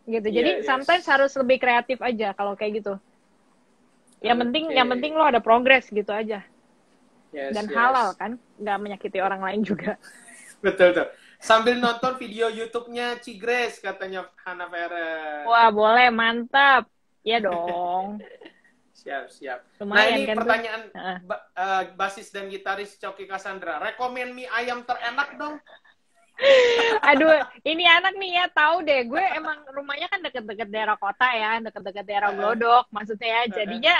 Gitu. Jadi sometimes harus lebih kreatif aja kalau kayak gitu. Yang penting lo ada progress gitu aja. Dan halal kan. Nggak menyakiti orang lain juga. Betul, betul. Sambil nonton video YouTube-nya Cigres, katanya Hana Feren. Wah, boleh. Mantap. Ya dong. Siap, siap. Lumayan, nah, ini kan pertanyaan basis dan gitaris Coki Cassandra. Rekomen mie ayam terenak dong. Aduh, ini anak nih ya, tahu deh. Gue emang rumahnya kan deket-deket daerah kota ya, deket-deket daerah Glodok. Maksudnya ya, jadinya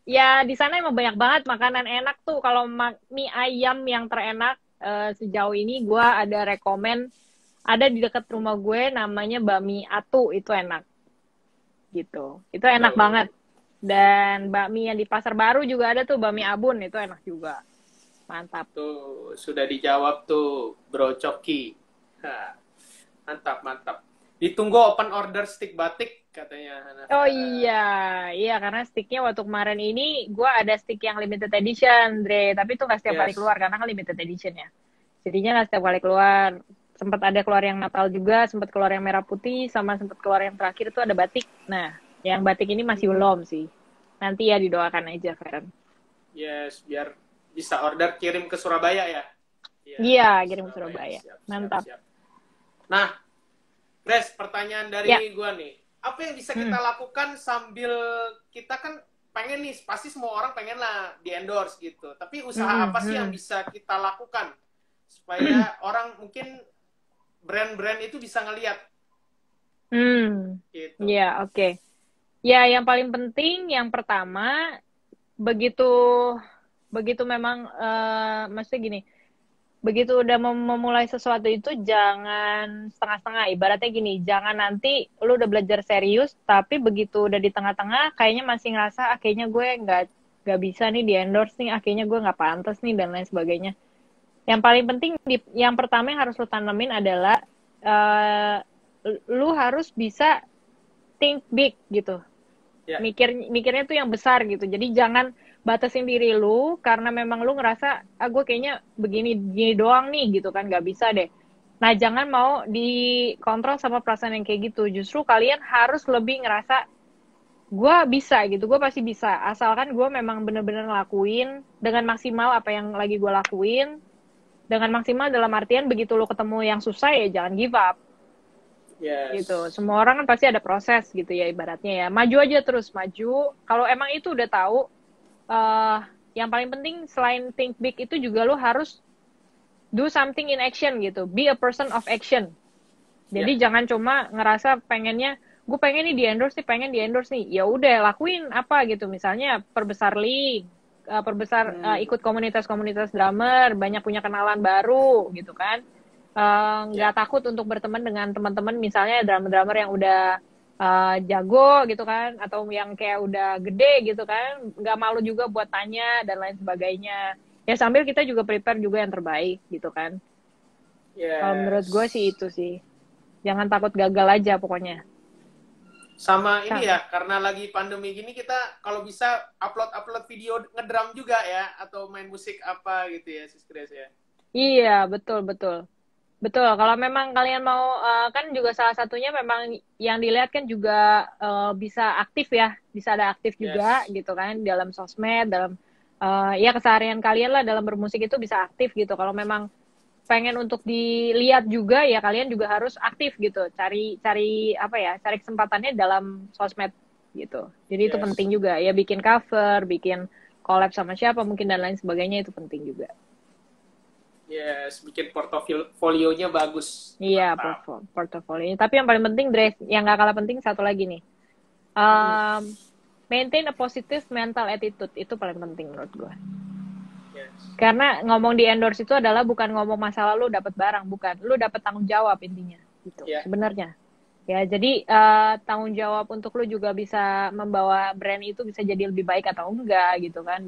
ya di sana emang banyak banget makanan enak tuh. Kalau mie ayam yang terenak, sejauh ini gue ada rekomen, ada di dekat rumah gue namanya Bami Atu, itu enak gitu, itu enak banget. Dan bakmi yang di Pasar Baru juga ada tuh, Bami Abun, itu enak juga, mantap tuh. Sudah dijawab tuh Bro Coki. Mantap, mantap. Ditunggu open order stick batik katanya Hana. Oh iya karena sticknya waktu kemarin ini gue ada stick yang limited edition, Dre, tapi itu nggak setiap kali keluar karena kan limited edition ya, jadinya nggak setiap kali keluar. Sempat ada keluar yang Natal juga, sempat keluar yang merah putih, sama sempat keluar yang terakhir itu ada batik. Nah yang batik ini masih belum sih, nanti ya didoakan aja Feren. Yes, biar bisa order kirim ke Surabaya ya. Iya, kirim ke Surabaya. Mantap. Siap. Nah, Grace, pertanyaan dari gue nih. Apa yang bisa kita lakukan sambil kita kan pengen nih, pasti semua orang pengen lah di-endorse gitu. Tapi usaha apa sih yang bisa kita lakukan supaya orang mungkin brand-brand itu bisa ngelihat? Gitu. Ya, oke. Ya, yang paling penting, yang pertama, begitu memang, maksudnya gini, begitu udah memulai sesuatu itu jangan setengah-setengah. Ibaratnya gini, jangan nanti lu udah belajar serius, tapi begitu udah di tengah-tengah, kayaknya masih ngerasa, kayaknya gue nggak bisa nih di endorse nih, kayaknya gue nggak pantas nih, dan lain sebagainya. Yang paling penting, yang pertama yang harus lu tanemin adalah, lu harus bisa think big gitu. Mikirnya tuh yang besar gitu. Jadi jangan batasin diri lu karena memang lu ngerasa gue kayaknya begini doang nih gitu kan, nggak bisa deh. Nah jangan mau dikontrol sama perasaan yang kayak gitu. Justru kalian harus lebih ngerasa gue bisa gitu, gue pasti bisa, asalkan gue memang bener-bener ngelakuin dengan maksimal apa yang lagi gue lakuin, dengan maksimal dalam artian begitu lu ketemu yang susah ya jangan give up Yes. gitu. Semua orang kan pasti ada proses gitu ya ibaratnya ya. Maju aja terus maju. Kalau emang itu udah tahu, eh yang paling penting selain think big itu juga lu harus do something in action gitu. Be a person of action. Jadi jangan cuma ngerasa pengennya gue pengen nih di endorse nih, pengen di endorse nih. Ya udah lakuin apa gitu. Misalnya perbesar link, perbesar ikut komunitas-komunitas drummer, banyak punya kenalan baru gitu kan. Nggak takut untuk berteman dengan teman-teman misalnya drummer-drummer yang udah jago gitu kan, atau yang kayak udah gede gitu kan, nggak malu juga buat tanya dan lain sebagainya. Ya sambil kita juga prepare juga yang terbaik gitu kan. Kalau menurut gue sih itu sih. Jangan takut gagal aja pokoknya. Sama ini ya, karena lagi pandemi gini kita kalau bisa upload video ngedrum juga ya, atau main musik apa gitu ya, Sis Grace ya. Iya, betul, betul. Betul, kalau memang kalian mau, kan juga salah satunya memang yang dilihat kan juga bisa aktif ya, bisa ada aktif juga gitu kan, dalam sosmed, dalam ya keseharian kalian lah dalam bermusik itu bisa aktif gitu. Kalau memang pengen untuk dilihat juga ya kalian juga harus aktif gitu, cari apa ya, cari kesempatannya dalam sosmed gitu. Jadi itu penting juga ya, bikin cover, bikin collab sama siapa mungkin dan lain sebagainya itu penting juga. Yes, bikin portofolionya bagus. Iya, portofolionya. Tapi yang paling penting, Dre, yang gak kalah penting satu lagi nih. Maintain a positive mental attitude. Itu paling penting menurut gue. Yes. Karena ngomong di endorse itu adalah bukan ngomong masalah lu dapat barang, bukan. Lu dapat tanggung jawab intinya. Gitu, sebenarnya. Ya, jadi tanggung jawab untuk lu juga bisa membawa brand itu bisa jadi lebih baik atau enggak gitu kan.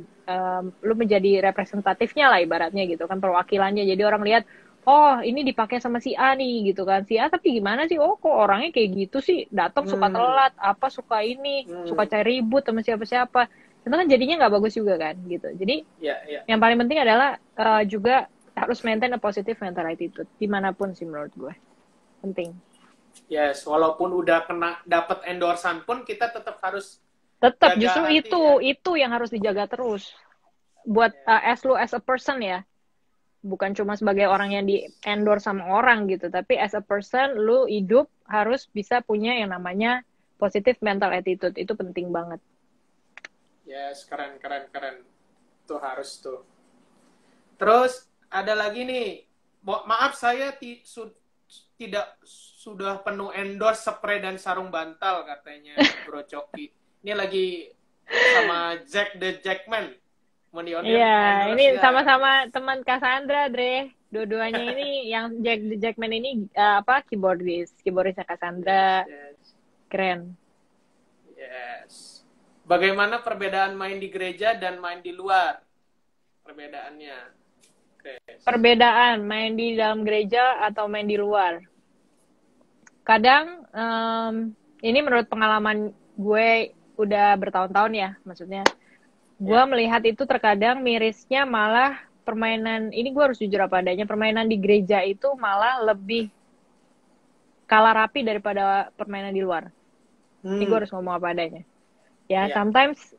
Lu menjadi representatifnya lah ibaratnya gitu kan, perwakilannya. Jadi orang lihat, oh ini dipakai sama si A nih gitu kan. Si A tapi gimana sih? Oh kok orangnya kayak gitu sih? Datang suka telat, apa suka ini, suka cari ribut sama siapa-siapa. Itu kan jadinya nggak bagus juga kan gitu. Jadi yang paling penting adalah juga harus maintain a positive mental attitude dimanapun sih menurut gue. Penting. Yes, walaupun udah dapat endorsan pun kita tetap harus justru itu yang harus dijaga terus buat as a person ya, bukan cuma sebagai orang yang di endorse sama orang gitu, tapi as a person lu hidup harus bisa punya yang namanya positive mental attitude. Itu penting banget. Yes, keren. Tuh harus tuh. Terus ada lagi nih, maaf saya tidak sudah penuh endorse spray dan sarung bantal katanya Bro Coki. Ini lagi sama Jack the Jackman. Iya, ini sama-sama teman Cassandra, Dre. Dua-duanya ini yang Jack the Jackman ini keyboardisnya Cassandra. Keren. Yes. Bagaimana perbedaan main di gereja dan main di luar? Perbedaannya. Perbedaan main di dalam gereja atau main di luar. Kadang ini menurut pengalaman gue udah bertahun-tahun ya, maksudnya gue melihat itu terkadang mirisnya malah permainan, ini gue harus jujur apa adanya, permainan di gereja itu malah lebih kalah rapi daripada permainan di luar. Ini gue harus ngomong apa adanya. Ya, sometimes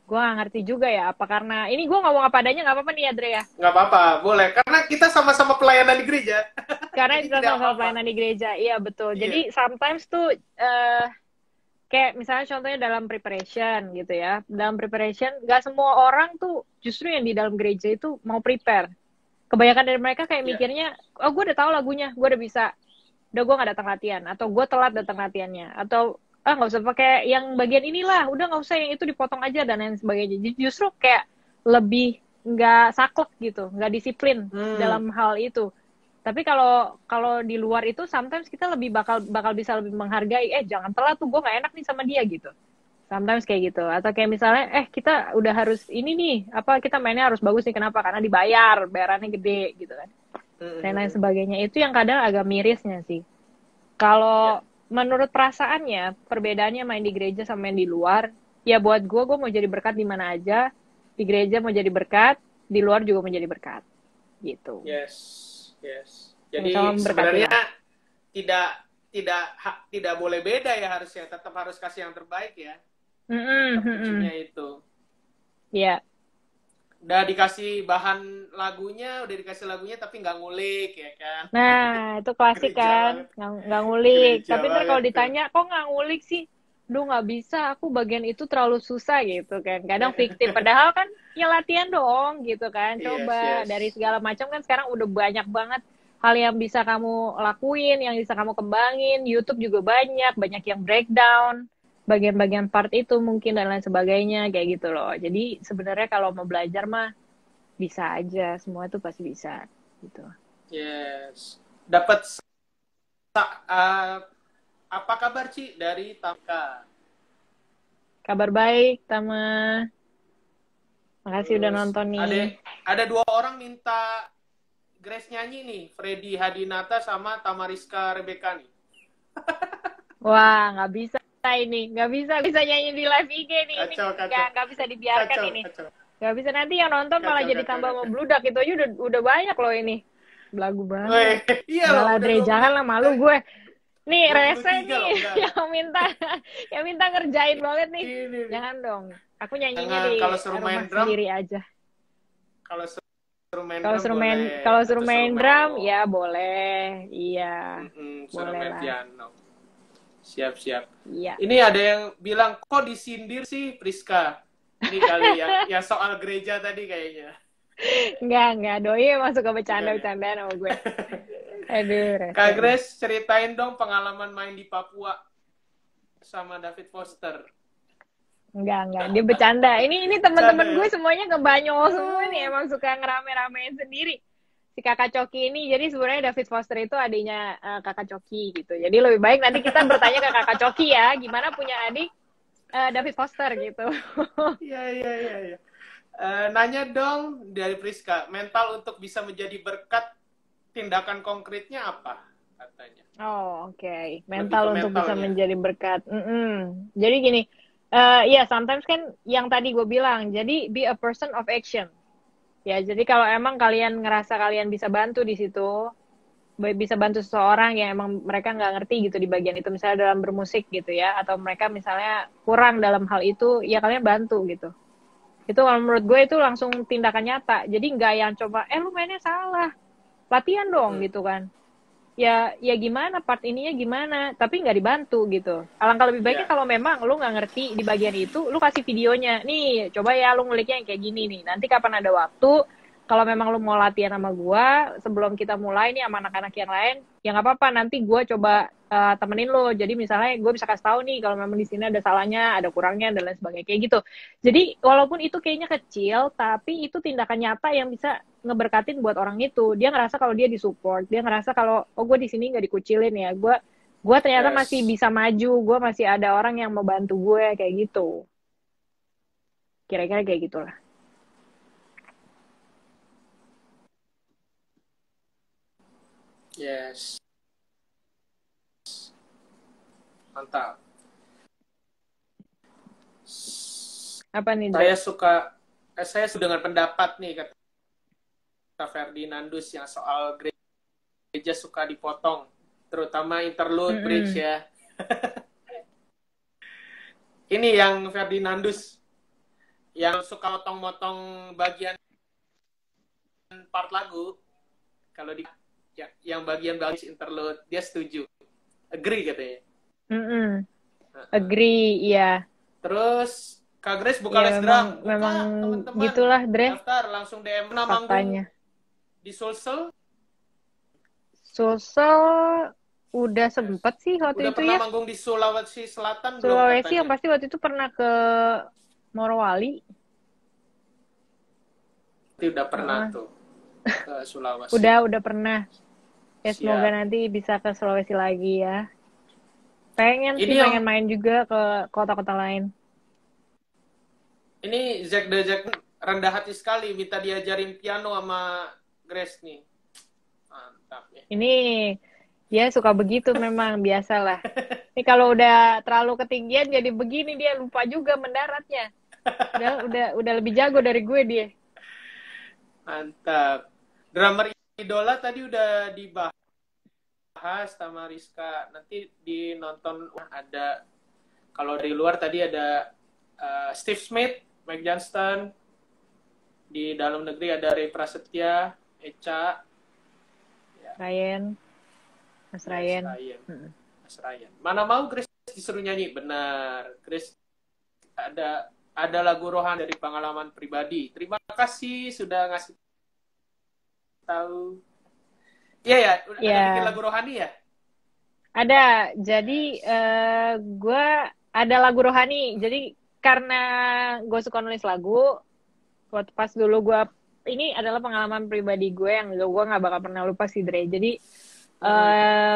gue gak ngerti juga ya, apa karena ini gue ngomong apa adanya, gak apa-apa nih ya Dre ya? Gak apa-apa, boleh, karena kita sama-sama pelayanan di gereja. Karena kita sama-sama pelayanan di gereja, iya betul. Jadi sometimes tuh kayak misalnya contohnya dalam preparation gitu ya, dalam preparation gak semua orang tuh justru yang di dalam gereja itu mau prepare. Kebanyakan dari mereka kayak mikirnya, oh gue udah tahu lagunya, gue udah bisa, udah gue gak datang latihan, atau gue telat datang latihannya, atau nggak usah pakai yang bagian inilah, udah nggak usah yang itu dipotong aja dan lain sebagainya. Jadi justru kayak lebih nggak saklek gitu, nggak disiplin dalam hal itu. Tapi kalau di luar itu sometimes kita lebih bakal bisa lebih menghargai, jangan telat tuh, gue nggak enak nih sama dia gitu. Sometimes kayak gitu. Atau kayak misalnya kita udah harus ini nih, kita mainnya harus bagus nih, kenapa? Karena bayarannya gede gitu kan. Dan lain sebagainya. Itu yang kadang agak mirisnya sih. Kalau menurut perasaannya, perbedaannya main di gereja sama main di luar, ya buat gue mau jadi berkat di mana aja. Di gereja mau jadi berkat, di luar juga mau jadi berkat. Gitu. Yes. Jadi sebenarnya tidak boleh beda ya, harusnya tetap harus kasih yang terbaik ya. Kuncinya itu. Iya. udah dikasih bahan lagunya, udah dikasih lagunya tapi nggak ngulik ya kan. Nah, itu klasik Gereja kan, banget. nggak ngulik. Gereja Tapi ntar banget kalau tuh. ditanya, kok nggak ngulik sih? Duh, nggak bisa, aku bagian itu terlalu susah gitu kan. Kadang fiktif, padahal kan ya latihan dong gitu kan. Yes, Coba, dari yes. segala macam kan sekarang udah banyak banget hal yang bisa kamu lakuin, yang bisa kamu kembangin. YouTube juga banyak, banyak yang breakdown, bagian-bagian part itu mungkin dan lain sebagainya, kayak gitu loh. Jadi sebenarnya kalau mau belajar mah bisa aja, semua tuh pasti bisa gitu. Yes. Dapat uh, apa kabar Ci dari Tamka? Kabar baik, Tama. Makasih udah Terus nonton nih. ada dua orang minta Grace nyanyi nih, Freddy Hadinata sama Tamariska Rebecca nih. Wah, nggak bisa ini. Nggak bisa nyanyi di live IG nih. Ini Kacau, kacau. nggak bisa dibiarkan Kacau, ini. kacau. Nggak bisa, nanti yang nonton malah Kacau, jadi kacau, tambah kacau. membludak. Itu aja udah banyak loh ini. Belagu banget. Weh, iya Udah loh, lah, udah Dre, 2 jangan menit lah, malu gue. Nih, rese 23 nih loh, enggak. yang minta yang minta ngerjain banget nih. Ini nih. Jangan dong. Aku nyanyinya Jangan, di kalau suruh main rumah drum, sendiri aja. kalau suruh main Kalau drum suruh main boleh, kalau suruh atau suruh main main drum piano. ya boleh. Iya, Suruh boleh main lah. piano. Siap, siap. Iya. Ini ada yang bilang, kok disindir sih Priska? Ini kali yang soal gereja tadi kayaknya. Enggak. Doi emang suka Bukan ya? bercanda-bercandaan sama gue. Aduh, rese Kak nih. Grace, ceritain dong pengalaman main di Papua sama David Foster. Enggak. Dia bercanda. Ini Canda teman-teman ya? gue semuanya ngebanyol semua nih. Emang suka ngerame-ramein sendiri. Si kakak Coki ini, jadi sebenarnya David Foster itu adiknya kakak Coki gitu. Jadi lebih baik nanti kita bertanya ke kakak Coki ya, gimana punya adik David Foster gitu. Iya. Nanya dong dari Priska, mental untuk bisa menjadi berkat, tindakan konkretnya apa? Katanya. Oh, oke. Lebih ke Mental untuk bisa mentalnya. menjadi berkat. Jadi gini, ya sometimes kan yang tadi gue bilang, jadi be a person of action. Ya, jadi kalau emang kalian ngerasa kalian bisa bantu di situ, bisa bantu seseorang yang emang mereka nggak ngerti gitu di bagian itu, misalnya dalam bermusik gitu ya, atau mereka misalnya kurang dalam hal itu, ya kalian bantu gitu. Itu kalau menurut gue itu langsung tindakan nyata. Jadi nggak yang coba, lu mainnya salah, latihan dong gitu kan. Ya gimana, part ininya gimana, tapi nggak dibantu gitu. Alangkah lebih baiknya Iya. kalau memang lu nggak ngerti di bagian itu, lu kasih videonya nih, coba ya lu nguliknya yang kayak gini nih, nanti kapan ada waktu, kalau memang lu mau latihan sama gua sebelum kita mulai nih sama anak-anak yang lain, ya nggak apa-apa, nanti gua coba temenin lo. Jadi misalnya gue bisa kasih tahu nih kalau memang di sini ada salahnya, ada kurangnya dan lain sebagainya kayak gitu. Jadi walaupun itu kayaknya kecil, tapi itu tindakan nyata yang bisa ngeberkatin buat orang itu. Dia ngerasa kalau dia disupport, dia ngerasa kalau oh gue di sini nggak dikucilin ya, gue ternyata masih Yes. bisa maju, gue masih ada orang yang mau bantu gue kayak gitu. Kira-kira kayak gitulah. Yes. Mantap. Apa nih, Dre? Saya sudah dengar pendapat nih kata Ferdinandus yang soal gereja suka dipotong, terutama interlude bridge ya. Ini yang Ferdinandus yang suka motong-motong bagian part lagu, kalau di yang bagian interlude dia setuju, agree katanya. Agree, iya. Terus Kak Grace buka Ya les drum, buka memang teman-teman, gitulah, Dre. daftar langsung DM Faktanya. manggung di Sulsel. Sulsel udah sempet sih waktu Udah itu pernah ya. manggung di Sulawesi Selatan belum Sulawesi yang katanya? pasti waktu itu pernah ke Morowali. Itu udah pernah tuh ke Sulawesi. Udah pernah. Ya semoga Siap. nanti bisa ke Sulawesi lagi ya. Pengen main juga ke kota-kota lain. Ini Zack rendah hati sekali, minta diajarin piano sama Grace nih. Mantap ya. Ini dia suka begitu memang, biasalah. Ini kalau udah terlalu ketinggian jadi begini, dia lupa juga mendaratnya. Udah lebih jago dari gue dia. Mantap. Drummer idola tadi udah dibahas sama Rizka. Nanti dinonton ada, kalau dari luar tadi ada Steve Smith, Mike Johnston, Di dalam negeri ada Ray Prasetya, Echa, ya, Ryan, Mas Yes, Ryan. Ryan. Mas Ryan. Mana mau Grace disuruh nyanyi? Benar. Grace ada lagu rohani dari pengalaman pribadi. Terima kasih sudah ngasih tahu. Iya ya, ada bikin Ya, lagu rohani ya? ada. Jadi Yes. gue ada lagu rohani. Jadi karena gue suka nulis lagu, waktu pas dulu gue ini adalah pengalaman pribadi gue yang gue nggak bakal pernah lupa sih Dre. Jadi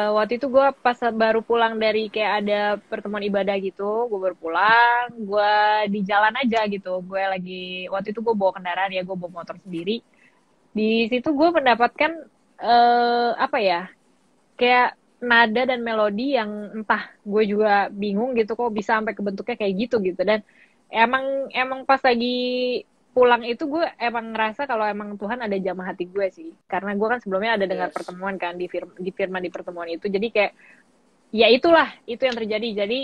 waktu itu gue pas baru pulang dari kayak ada pertemuan ibadah gitu, gue baru pulang, gue di jalan aja gitu. Gue lagi waktu itu gue bawa kendaraan ya, gue bawa motor sendiri. Di situ gue mendapatkan apa ya? Kayak nada dan melodi yang entah gue juga bingung gitu kok bisa sampai kebentuknya kayak gitu dan emang pas lagi pulang itu gue emang ngerasa kalau emang Tuhan ada jamah hati gue sih karena gue kan sebelumnya ada dengar Yes. pertemuan kan di firman di pertemuan itu jadi kayak ya itulah itu yang terjadi jadi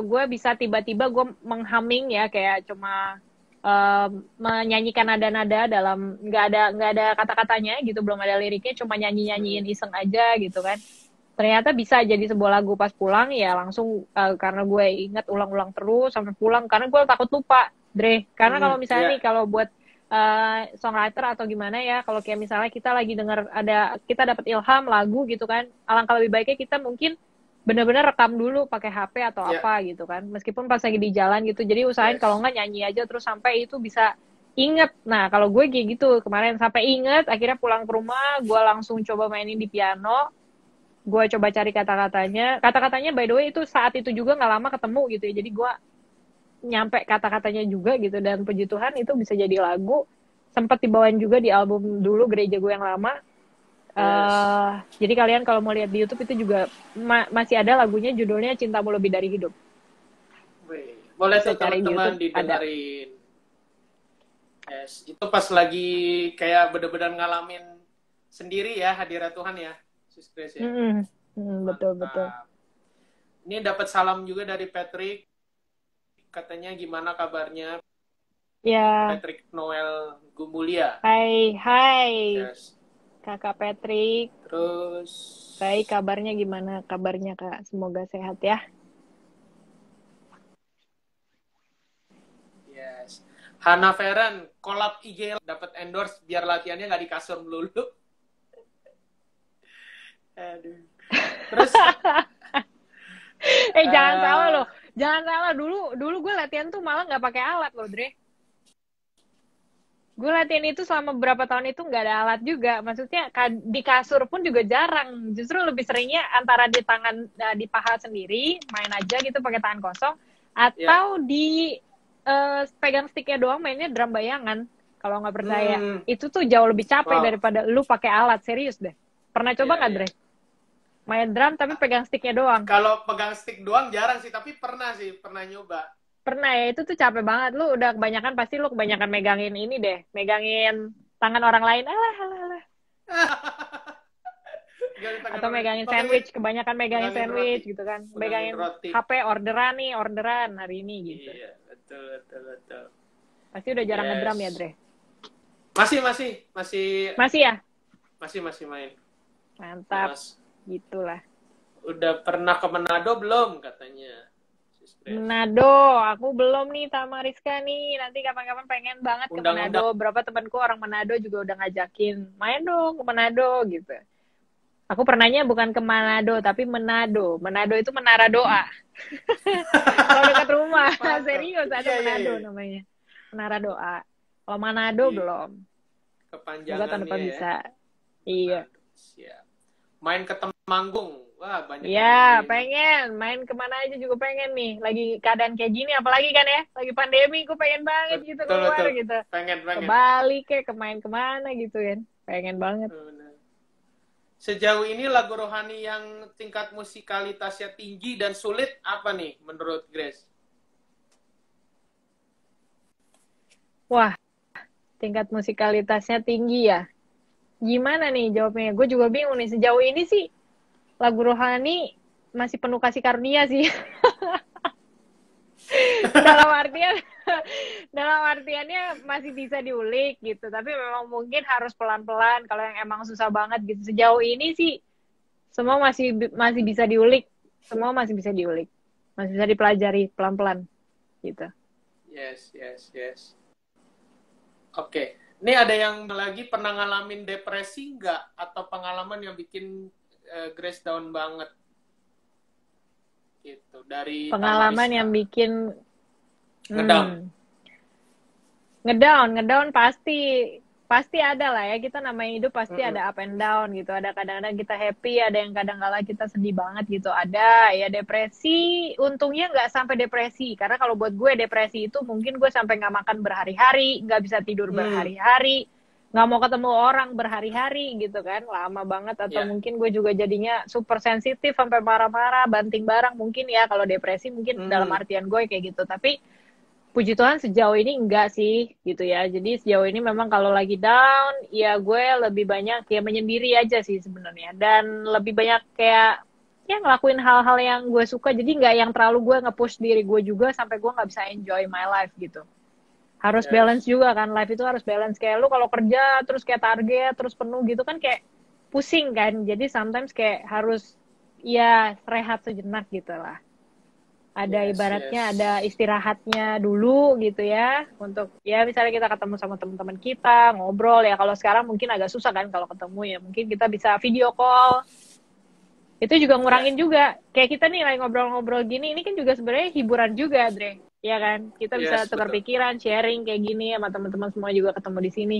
gue bisa tiba-tiba gue menghumming ya kayak cuma menyanyikan nada-nada dalam nggak ada kata-katanya gitu belum ada liriknya cuma nyanyiin iseng aja gitu kan ternyata bisa jadi sebuah lagu pas pulang ya langsung karena gue ingat ulang-ulang terus sampai pulang karena gue takut lupa Dre karena kalau misalnya nih Ya. kalau buat songwriter atau gimana ya kalau kayak misalnya kita lagi dengar ada kita dapat ilham lagu gitu kan alangkah lebih baiknya kita mungkin benar-benar rekam dulu pakai HP atau Ya. apa gitu kan meskipun pas lagi di jalan gitu jadi usahain kalau Yes. nggak nyanyi aja terus sampai itu bisa inget nah kalau gue kayak gitu kemarin sampai inget akhirnya pulang ke rumah gue langsung coba mainin di piano gue coba cari kata-katanya by the way itu saat itu juga nggak lama ketemu gitu ya jadi gue nyampe kata-katanya juga gitu dan puji Tuhan itu bisa jadi lagu sempat dibawain juga di album dulu gereja gue yang lama Yes. jadi kalian kalau mau lihat di YouTube itu juga masih ada lagunya judulnya Cintamu Lebih Dari Hidup Boleh bisa tuh cari di teman-teman YouTube ada didengerin. Yes. Itu pas lagi kayak bener-bener ngalamin sendiri ya hadirat Tuhan ya, Sis Grace ya. betul. Mantap. Ini dapat salam juga dari Patrick. Katanya gimana kabarnya ya Patrick Noel Gumulia. hai Yes. kakak Patrick Terus baik kabarnya gimana kabarnya kak semoga sehat ya. yes. Hana Feren, kolab IG dapat endorse biar latihannya nggak di kasur melulu. Aduh. Terus Jangan salah loh. Jangan salah dulu gue latihan tuh malah nggak pakai alat loh, Dre. Gue latihan itu selama beberapa tahun itu nggak ada alat juga. Maksudnya di kasur pun juga jarang. Justru lebih seringnya antara di tangan di paha sendiri main aja gitu pakai tangan kosong atau di pegang sticknya doang mainnya drum bayangan. Kalau nggak percaya, itu tuh jauh lebih capek daripada lu pakai alat serius deh. Pernah coba nggak, Dre? Main drum tapi pegang sticknya doang. Kalau pegang stick doang jarang sih, tapi pernah nyoba. Pernah ya, itu tuh capek banget. Lu udah kebanyakan, pasti lu kebanyakan megangin ini deh. Megangin tangan orang lain. Alah. Atau megangin sandwich. Kebanyakan megangin sandwich roti. gitu kan. Megangin Megangin roti. HP orderan hari ini gitu. Iya, betul. Pasti udah jarang ngedrum ya, Dre? Masih ya? Masih main. Mantap. Gitulah. Udah pernah ke Manado belum katanya? Manado, aku belum nih sama Rizka nih. Nanti kapan-kapan pengen banget ke Manado. Berapa temanku orang Manado juga udah ngajakin, main dong ke Manado gitu. Aku pernahnya bukan ke Manado, tapi Manado. Manado itu menara doa. Kalau dekat rumah, serius ada Manado namanya. Menara doa. Kalau Manado belum. Kepanjangannya semoga tahun depan bisa. Iya. Main ke Temanggung. Wah, banyak. Iya, pengen. Main kemana aja juga pengen nih. Lagi keadaan kayak gini, apalagi kan ya. Lagi pandemi, gue pengen banget gitu keluar gitu. Pengen. Ke Bali ke main kemana gitu kan. Pengen banget. Sejauh ini lagu rohani yang tingkat musikalitasnya tinggi dan sulit apa nih menurut Grace? Wah, tingkat musikalitasnya tinggi ya. Gimana nih jawabnya? Gue juga bingung nih. Sejauh ini sih lagu rohani masih penuh kasih karunia sih. dalam artian dalam artiannya masih bisa diulik gitu, tapi memang mungkin harus pelan-pelan kalau yang emang susah banget gitu. Sejauh ini sih semua masih bisa diulik, semua masih bisa diulik, masih bisa dipelajari pelan-pelan gitu. Yes, yes, yes. Oke. Ini ada yang lagi pernah ngalamin depresi nggak? Atau pengalaman yang bikin Grace down banget? Gitu. Dari Pengalaman yang Tamariska. bikin Ngedam. ngedown pasti ada lah ya, kita namanya hidup pasti Mm-mm. ada up and down gitu, ada kadang-kadang kita happy, ada yang kadang kala kita sedih banget gitu, ada ya depresi. Untungnya nggak sampai depresi, karena kalau buat gue depresi itu mungkin gue sampai nggak makan berhari-hari, nggak bisa tidur Hmm. berhari-hari, nggak mau ketemu orang berhari-hari gitu kan, lama banget. Atau Ya. mungkin gue juga jadinya super sensitif sampai marah-marah, banting barang mungkin ya, kalau depresi mungkin dalam Hmm. artian gue kayak gitu. Tapi puji Tuhan sejauh ini enggak sih gitu ya. Jadi sejauh ini memang kalau lagi down ya gue lebih banyak ya menyendiri aja sih sebenarnya, dan lebih banyak kayak ya ngelakuin hal-hal yang gue suka. Jadi nggak yang terlalu gue nge-push diri gue juga sampai gue nggak bisa enjoy my life gitu. Harus balance Yes. juga kan, life itu harus balance. Kayak lu kalau kerja terus kayak target terus penuh gitu kan kayak pusing kan. Jadi sometimes kayak harus ya rehat sejenak gitu lah. Ada Yes, ibaratnya ada yes. istirahatnya dulu gitu ya, untuk ya misalnya kita ketemu sama teman-teman kita ngobrol ya. Kalau sekarang mungkin agak susah kan kalau ketemu, ya mungkin kita bisa video call, itu juga Ya, ngurangin juga. Kayak kita nih lagi ngobrol-ngobrol gini, ini kan juga sebenarnya hiburan juga, Dre, ya kan, kita bisa yes, tukar betul. pikiran, sharing kayak gini sama teman-teman semua juga ketemu di sini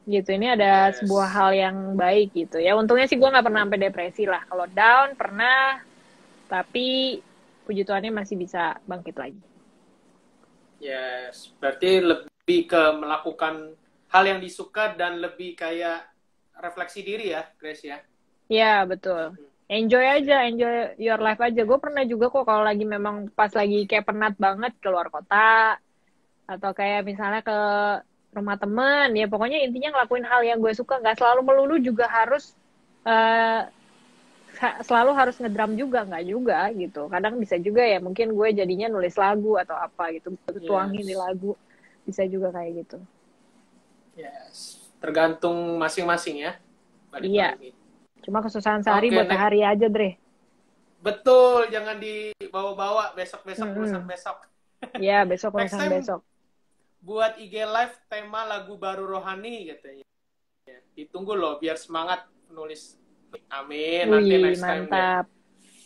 gitu. Ini ada sebuah Yes. hal yang baik gitu ya. Untungnya sih gue nggak pernah sampai depresi lah. Kalau down pernah, tapi puji Tuhannya masih bisa bangkit lagi. Yes. Berarti lebih ke melakukan hal yang disuka dan lebih kayak refleksi diri ya, Grace ya. Ya, betul. Enjoy aja, enjoy your life aja. Gue pernah juga kok kalau lagi memang pas lagi kayak penat banget keluar kota, atau kayak misalnya ke rumah temen, ya pokoknya intinya ngelakuin hal yang gue suka. Nggak selalu melulu juga harus, eh, selalu harus ngedram juga, nggak juga gitu. Kadang bisa juga ya, mungkin gue jadinya nulis lagu atau apa gitu, tuangin di Yes. lagu. Bisa juga kayak gitu. Yes. Tergantung masing-masing ya. Balik Iya, lagi. cuma kesusahan sehari Oke, buat next. sehari aja, Dre. Betul, jangan dibawa-bawa besok-besok urusan Mm-mm. besok. Ya, besok Next urusan time besok. buat IG live tema lagu baru rohani katanya. Ditunggu loh biar semangat nulis. Amin, nanti Wih, next time deh. mantap.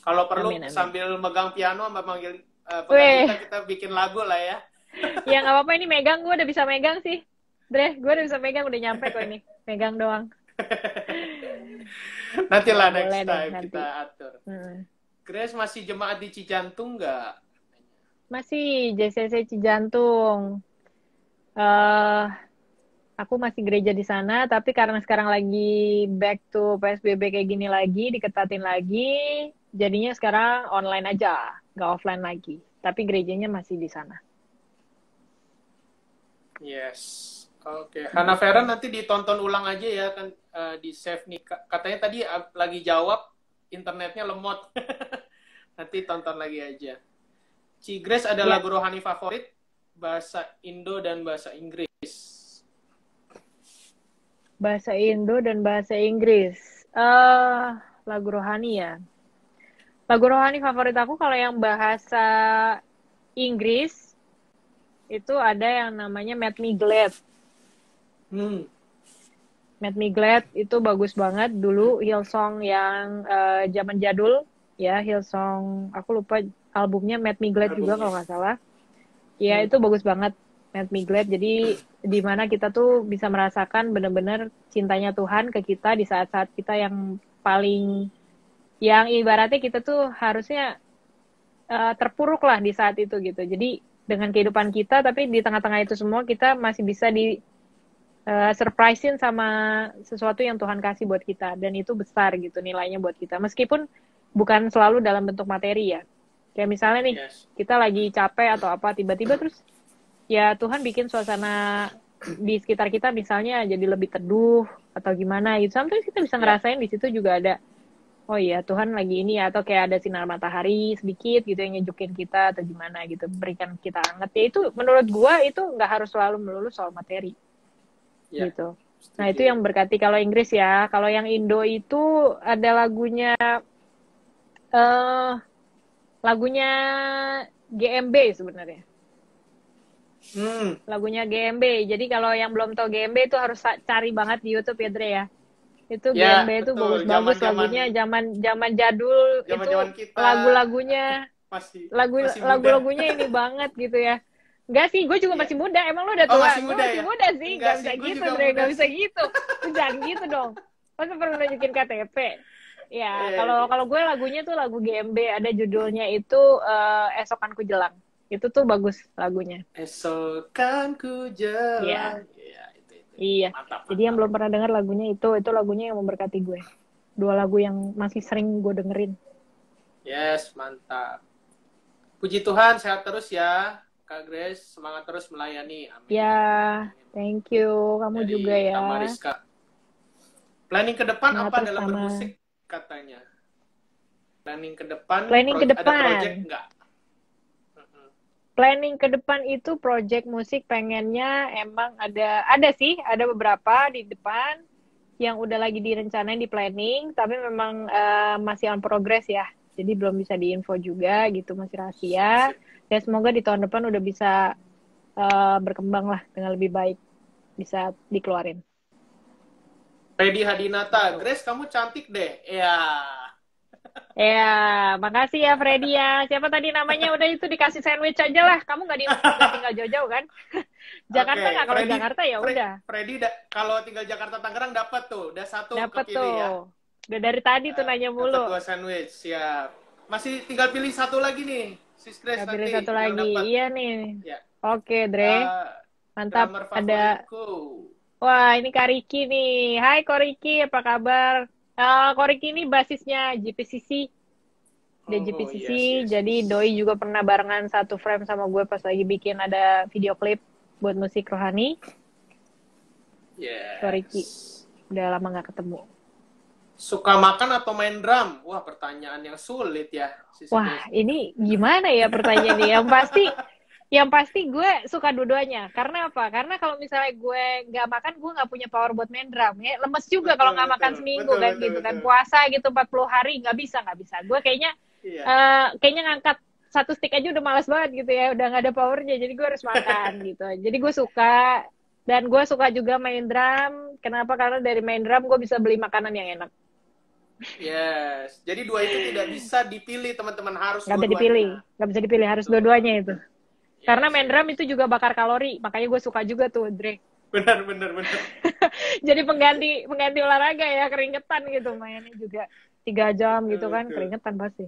Kalau perlu Amin, amin. sambil megang piano sama manggil pegang Weh, gitar kita bikin lagu lah ya. ya nggak apa-apa, ini megang, gue udah bisa megang sih. Dre, gue udah bisa megang, udah nyampe kok ini. Megang doang. Nanti Ya, lah boleh next deh time nanti. kita atur. Hmm. Grace masih jemaat di Cijantung nggak? Masih JCC Cijantung. eh aku masih gereja di sana, tapi karena sekarang lagi back to PSBB kayak gini lagi, diketatin lagi, jadinya sekarang online aja, nggak offline lagi. Tapi gerejanya masih di sana. Yes. Oke, Hana Vera nanti ditonton ulang aja ya kan di save nih. Katanya tadi lagi jawab internetnya lemot. Nanti tonton lagi aja. Ci Grace ada Ya, lagu rohani favorit bahasa Indo dan bahasa Inggris. bahasa Indo dan bahasa Inggris. Lagu rohani ya. Lagu rohani favorit aku kalau yang bahasa Inggris itu ada yang namanya Make Me Glad. Hmm. Make Me Glad itu bagus banget dulu, Hillsong yang zaman jadul ya, Hillsong, aku lupa albumnya, Make Me Glad juga Albumnya. kalau nggak salah. Ya itu bagus banget, Make Me Glad. Jadi di mana kita tuh bisa merasakan benar-benar cintanya Tuhan ke kita di saat-saat kita yang paling, yang ibaratnya kita tuh harusnya terpuruk lah di saat itu gitu. Jadi dengan kehidupan kita, tapi di tengah-tengah itu semua kita masih bisa di surprisein sama sesuatu yang Tuhan kasih buat kita, dan itu besar gitu nilainya buat kita, meskipun bukan selalu dalam bentuk materi ya. Kayak misalnya nih, Yes. kita lagi capek atau apa, tiba-tiba terus ya Tuhan bikin suasana di sekitar kita misalnya jadi lebih teduh atau gimana gitu. Sometimes kita bisa Ya. ngerasain di situ juga ada oh iya Tuhan lagi ini ya, atau kayak ada sinar matahari sedikit gitu yang ngejukin kita atau gimana gitu, berikan kita anget ya, itu menurut gua itu nggak harus selalu melulu soal materi Ya, gitu. Nah itu setuju. yang berkati kalau Inggris ya. Kalau yang Indo itu ada eh lagunya GMB sebenarnya. Hmm, Lagunya GMB. Jadi kalau yang belum tahu GMB itu harus cari banget di YouTube ya Dre ya. Itu GMB ya itu betul. bagus-bagus lagunya, zaman zaman jadul itu Zaman kita lagu-lagunya masih masih muda. lagu-lagunya ini banget gitu ya. Enggak sih, gue juga Iya. masih muda. Emang lu udah Oh tua? masih Gue muda masih ya? muda sih. Enggak Gak sih, bisa gue gitu, juga Dre. muda Gak bisa sih. gitu. Lu jangan gitu dong. Masa perlu nunjukin KTP? Ya, kalau Eh, kalau gue lagunya tuh lagu GMB. Ada judulnya itu Esokanku Jelang. Itu tuh bagus lagunya. esok kan ku jalan. Iya, Iya, itu. iya. Mantap, Jadi yang mantap. belum pernah dengar lagunya itu lagunya yang memberkati gue. Dua lagu yang masih sering gue dengerin. Yes, mantap. Puji Tuhan, sehat terus ya. Kak Grace, semangat terus melayani. Amin. Ya, Amin. thank you. Kamu juga Dari ya. Tamariska. Planning ke depan Semangat apa terus dalam sama. bermusik katanya? Planning ke depan, Planning ke ada project depan. nggak? Planning ke depan itu project musik pengennya emang ada sih, ada beberapa di depan yang udah lagi direncanain di planning, tapi memang masih on progress ya. Jadi belum bisa diinfo juga gitu, masih rahasia. Sip. Dan semoga di tahun depan udah bisa berkembang lah dengan lebih baik, bisa dikeluarin. Freddy Hadinata, Gitu. Grace kamu cantik deh. Ya. Ya, makasih ya Freddy ya. Siapa tadi namanya? Udah itu dikasih sandwich aja lah. Kamu nggak tinggal jauh-jauh kan? Jakarta Oke, nggak? Kalau Jakarta ya udah. Freddy kalau tinggal Jakarta Tangerang dapat tuh, udah satu Dapet kepilih tuh. ya. Udah dari tadi tuh nanya Dapat mulu. 2 sandwich, siap. Masih tinggal pilih satu lagi nih, Sis Grace Gak pilih nanti satu yang lagi. dapat. Iya nih. Ya. Oke, Dre. Uh, Mantap. drummer Ada. favoritku. Wah, ini Kak Riki nih. Hai Kak Riki, apa kabar? Kak Riki ini basisnya GPCC. Dia Oh, GPCC, yes, yes, jadi yes. Doi juga pernah barengan satu frame sama gue pas lagi bikin ada video klip buat musik rohani. Kak Riki. Yes. Udah lama gak ketemu. Suka makan atau main drum? Wah, pertanyaan yang sulit ya, Sis Wah, Grace. ini gimana ya pertanyaannya? Yang pasti gue suka dua-duanya. Karena apa? Karena kalau misalnya gue nggak makan, gue nggak punya power buat main drum. Ya, lemes juga kalau Betul, nggak makan betul, seminggu betul, kan betul, gitu kan. betul. Puasa gitu 40 hari nggak bisa. Gue Iya. kayaknya ngangkat satu stick aja udah malas banget gitu ya. Udah nggak ada powernya. Jadi gue harus makan gitu. Jadi gue suka. Dan gue suka juga main drum. Kenapa? Karena dari main drum gue bisa beli makanan yang enak. Yes. Jadi dua itu tidak bisa dipilih, teman-teman, harus Nggak bisa dipilih. dua-duanya. Nggak bisa dipilih. Harus Betul. dua-duanya itu. Karena Yes, main yes, drum yes. itu juga bakar kalori, makanya gue suka juga tuh, Dre. Benar, benar, benar. Jadi pengganti olahraga ya, keringetan gitu, mainnya juga 3 jam gitu Betul, kan, betul. keringetan pasti.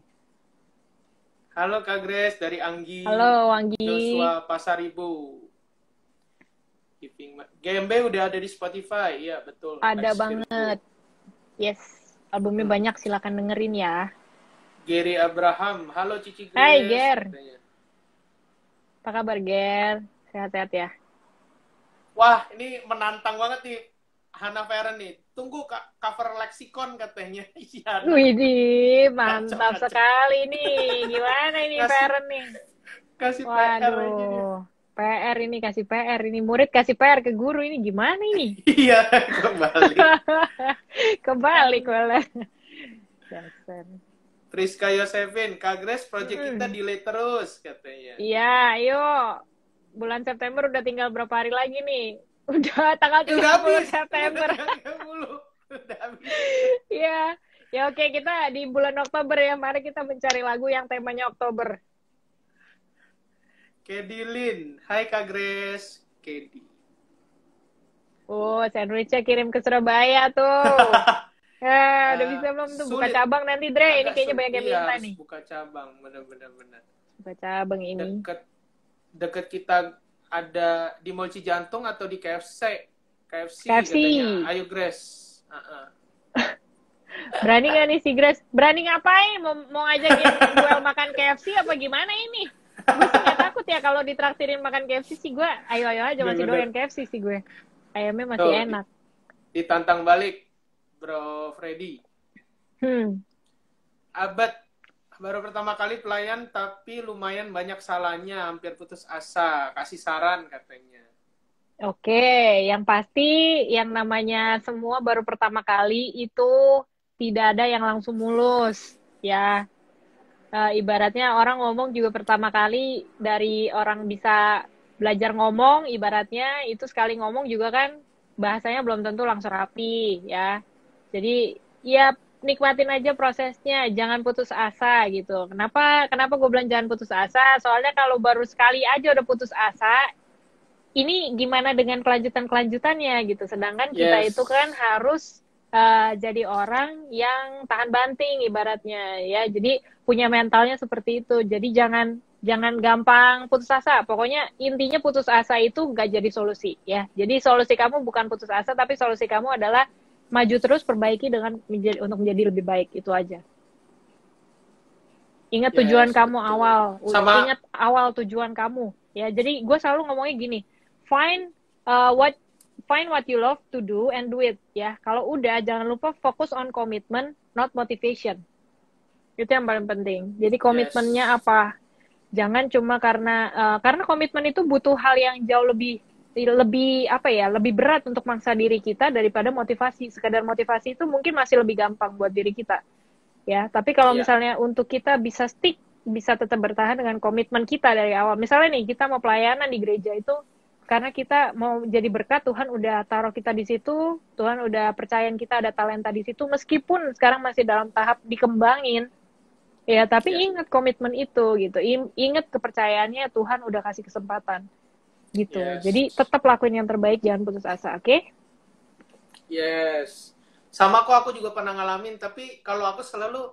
Halo Kak Grace dari Anggi Halo, Wanggi. Joshua Pasaribu. GMB udah ada di Spotify, iya betul. Ada Like banget. Yes, albumnya banyak, silakan dengerin ya. Gary Abraham, halo Cici Grace. Hai, Ger. Katanya. Apa kabar, Ger? Sehat-sehat ya? Wah, ini menantang banget nih Hannah Feren nih. Tunggu cover Lexicon katanya. Iya. Widih, mantap Kacau. sekali nih. Gimana ini Feren nih? Kasih PR aja nih. Waduh, PR ini, kasih PR ini. Murid kasih PR ke guru ini gimana ini? Iya, kembali. Kebalik malah. Dasar. Priska Yosefin, Kak Grace project kita delay terus katanya. Iya, ayo. Bulan September udah tinggal berapa hari lagi nih? Udah tanggal 30 September. Udah habis. Iya. Ya oke, kita di bulan Oktober ya. Mari kita mencari lagu yang temanya Oktober. Kedi Lin, hai Kak Grace. Kedi. Oh, sandwichnya kirim ke Surabaya tuh. Udah bisa belum tuh buka cabang nanti, Dre? Ini kayaknya banyak yang minta nih. Buka cabang, benar-benar. Buka cabang ini. Deket kita ada di Mall Cijantung atau di KFC? KFC. Katanya. Ayo Grace. Berani gak nih si Grace? Berani ngapain? Mau ngajakin gue makan KFC apa gimana ini? Gue sih gak takut ya kalau ditraktirin makan KFC sih gue. Ayo aja masih doyan KFC sih gue. Ayamnya masih enak. Ditantang balik, Bro Freddy. Abad baru pertama kali pelayan tapi lumayan banyak salahnya, hampir putus asa. Kasih saran katanya. Oke, yang pasti yang namanya semua baru pertama kali itu tidak ada yang langsung mulus, ya. Ibaratnya orang ngomong juga pertama kali dari orang bisa belajar ngomong, ibaratnya itu sekali ngomong juga kan bahasanya belum tentu langsung rapi, ya. Jadi ya nikmatin aja prosesnya, jangan putus asa gitu. Kenapa gue bilang jangan putus asa? Soalnya kalau baru sekali aja udah putus asa, ini gimana dengan kelanjutan-kelanjutannya gitu. Sedangkan kita itu kan Yes. harus jadi orang yang tahan banting ibaratnya ya. Jadi punya mentalnya seperti itu. Jadi jangan jangan gampang putus asa. Pokoknya intinya putus asa itu nggak jadi solusi ya. Jadi solusi kamu bukan putus asa, tapi solusi kamu adalah maju terus, perbaiki dengan untuk menjadi lebih baik. Itu aja. Ingat tujuan Yes, kamu betul. awal. Sama Ingat awal tujuan kamu. Ya, jadi gue selalu ngomongnya gini, find what you love to do and do it. Ya, kalau udah jangan lupa fokus on commitment, not motivation. Itu yang paling penting. Jadi komitmennya yes. apa? Jangan cuma karena komitmen itu butuh hal yang jauh lebih lebih apa ya, lebih berat untuk maksa diri kita daripada motivasi. Sekadar motivasi itu mungkin masih lebih gampang buat diri kita. Ya, tapi kalau Iya. misalnya untuk kita bisa stick, bisa tetap bertahan dengan komitmen kita dari awal. Misalnya nih, kita mau pelayanan di gereja itu karena kita mau jadi berkat, Tuhan udah taruh kita di situ, Tuhan udah percayain kita ada talenta di situ, meskipun sekarang masih dalam tahap dikembangin, ya, tapi Iya. ingat komitmen itu gitu, ingat kepercayaannya Tuhan udah kasih kesempatan gitu. Jadi Yes. tetap lakuin yang terbaik, jangan putus asa, oke? Okay? Yes. Sama kok, aku juga pernah ngalamin, tapi kalau aku selalu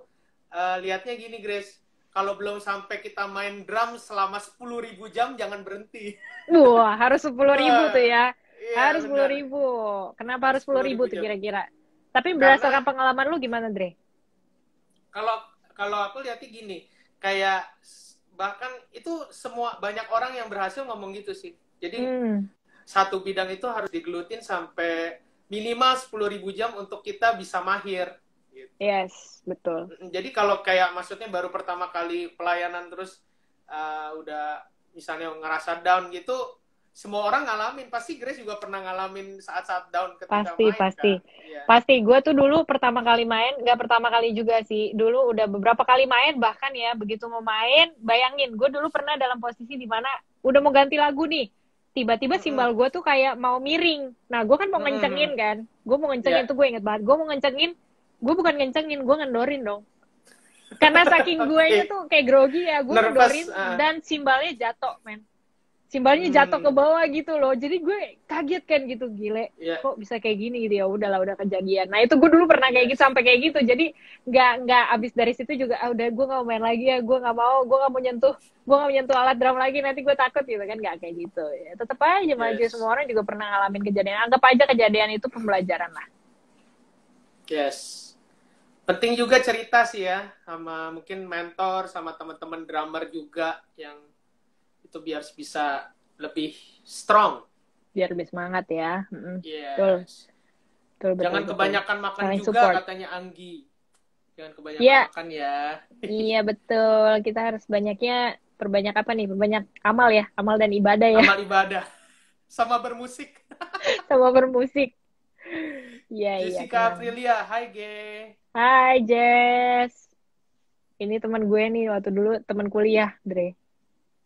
lihatnya gini, Grace. Kalau belum sampai kita main drum selama 10.000 jam, jangan berhenti. Wah, harus 10.000 tuh Wah, ya. iya Harus sepuluh benar. ribu. Kenapa Harus harus sepuluh sepuluh ribu ribu tuh jam. kira-kira? Tapi berdasarkan Karena pengalaman lu gimana, Dre? kalau kalau aku lihatnya gini, kayak bahkan itu semua banyak orang yang berhasil ngomong gitu sih. Jadi Hmm, satu bidang itu harus digelutin sampai minimal 10.000 jam untuk kita bisa mahir. Gitu. yes, betul. Jadi kalau kayak maksudnya baru pertama kali pelayanan terus udah misalnya ngerasa down gitu, semua orang ngalamin. Pasti Grace juga pernah ngalamin saat-saat down ketika Pasti, main pasti. kan? Iya. Pasti. Gue tuh dulu pertama kali main, nggak pertama kali juga sih. Dulu udah beberapa kali main, bahkan ya, begitu mau main, bayangin, gue dulu pernah dalam posisi di mana udah mau ganti lagu nih. Tiba-tiba Mm-mm. simbal gue tuh kayak mau miring. Nah, gue kan mau Mm-mm. ngencengin kan. Gue mau ngencengin Iya. tuh, gue inget banget. Gue mau ngencengin, gue bukan ngencengin, gue ngendorin dong. Karena saking guenya Oke. tuh kayak grogi ya, gue Nervous. ngendorin dan simbalnya jatuh, men. Simbalnya jatuh ke bawah gitu loh. Jadi gue kaget kan gitu, gile. Iya. Kok bisa kayak gini gitu ya? Udahlah, udah kejadian. Nah, itu gue dulu pernah kayak gitu Yes. sampai kayak gitu. Jadi nggak abis dari situ juga udah gue nggak mau main lagi ya. Gue nggak mau nyentuh, alat drum lagi. Nanti gue takut gitu kan, nggak kayak gitu. Ya, tetap aja maju. Semua Yes. orang juga pernah ngalamin kejadian. Anggap aja kejadian itu pembelajaran lah. Yes. Penting juga cerita sih ya, sama mungkin mentor, sama teman-teman drummer juga yang itu biar bisa lebih strong. Biar lebih semangat ya. Betul. Yes. Betul, betul, Jangan betul. kebanyakan makan Saling juga support. katanya Anggi. Jangan kebanyakan Iya, makan ya. iya betul. Kita harus perbanyak apa nih? Perbanyak amal ya, amal dan ibadah ya, Amal ibadah. Sama bermusik. sama bermusik. Iya, iya, Jessica tenang. Aprilia, hai Ge. Hai Jess. Ini teman gue nih waktu dulu teman kuliah, Dre.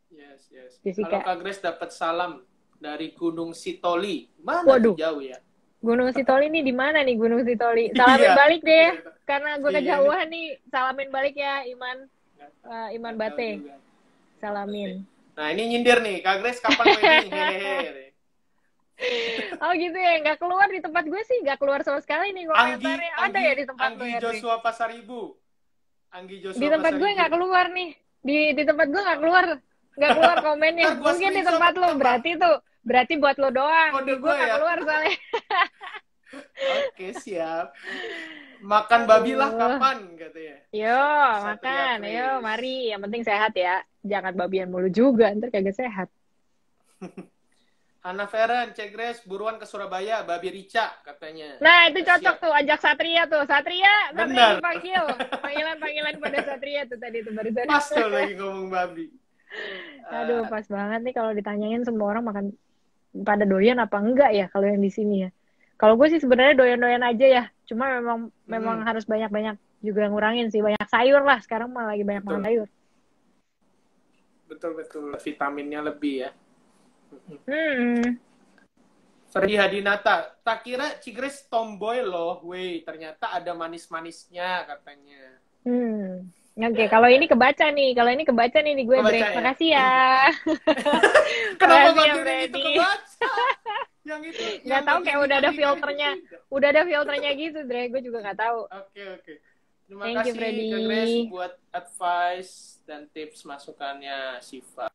Yes, yes. Halo Jessica. Kak Grace, dapat salam dari Gunung Sitoli. Mana tuh Waduh, jauh ya? Gunung Sitoli nih di mana nih Gunung Sitoli? Salamin Iya. balik deh, karena gue Iya. kejauhan nih. Salamin balik ya, Iman. Iman Nggak tahu Bate. juga. Salamin. Nah ini nyindir nih, Kak Grace kapan wedding? Hehehe. Oh gitu ya, nggak keluar di tempat gue sih, nggak keluar sama sekali nih komentarnya. Ada ya di tempat lo Anggi ya, Dre? Joshua Pasaribu. Anggi Di Joshua tempat gue Pasaribu. nggak keluar nih. Di tempat gue nggak keluar komennya. Ntar gua Mungkin di screenshot tempat lo, apa? berarti buat lo doang. Kode Di gue gua nggak ya. keluar soalnya. Oke, siap. Makan babi lah kapan katanya. Yo, Satria makan. Kris. Yo, mari. Yang penting sehat ya. Jangan babian mulu juga, ntar kagak sehat. Hannah Feren, Cek Grace, buruan ke Surabaya, Babi Rica katanya. Nah, itu Udah cocok siap. tuh, ajak Satria tuh. Satria Benar. dipanggil. Panggilan-panggilan pada Satria tuh tadi tuh barusan. Pas tuh lagi ngomong babi. Aduh, pas banget nih kalau ditanyain semua orang makan pada doyan apa enggak ya kalau yang di sini ya. Kalau gue sih sebenarnya doyan-doyan aja ya. Cuma memang harus banyak-banyak juga ngurangin sih. Banyak sayur lah. Sekarang malah lagi banyak makan Betul. sayur. Betul. Vitaminnya lebih ya. Hmm. Ferdi Hadinata, tak kira Cigres tomboy loh. Weh, ternyata ada manis-manisnya katanya. Oke, kalau ini kebaca nih. Kalau ini kebaca nih di gue, Kebaca Break. ya? Makasih ya. Kenapa Makasih ya, Baduri itu Freddy. kebaca? Yang itu Nggak yang tahu bagian kayak udah ada dikali-kali filternya. itu tidak. Udah ada filternya gitu, Dre. Gue juga nggak tahu. Oke. Terima Thank you, kasih Freddy. Kak Grace buat advice dan tips masukannya Siva.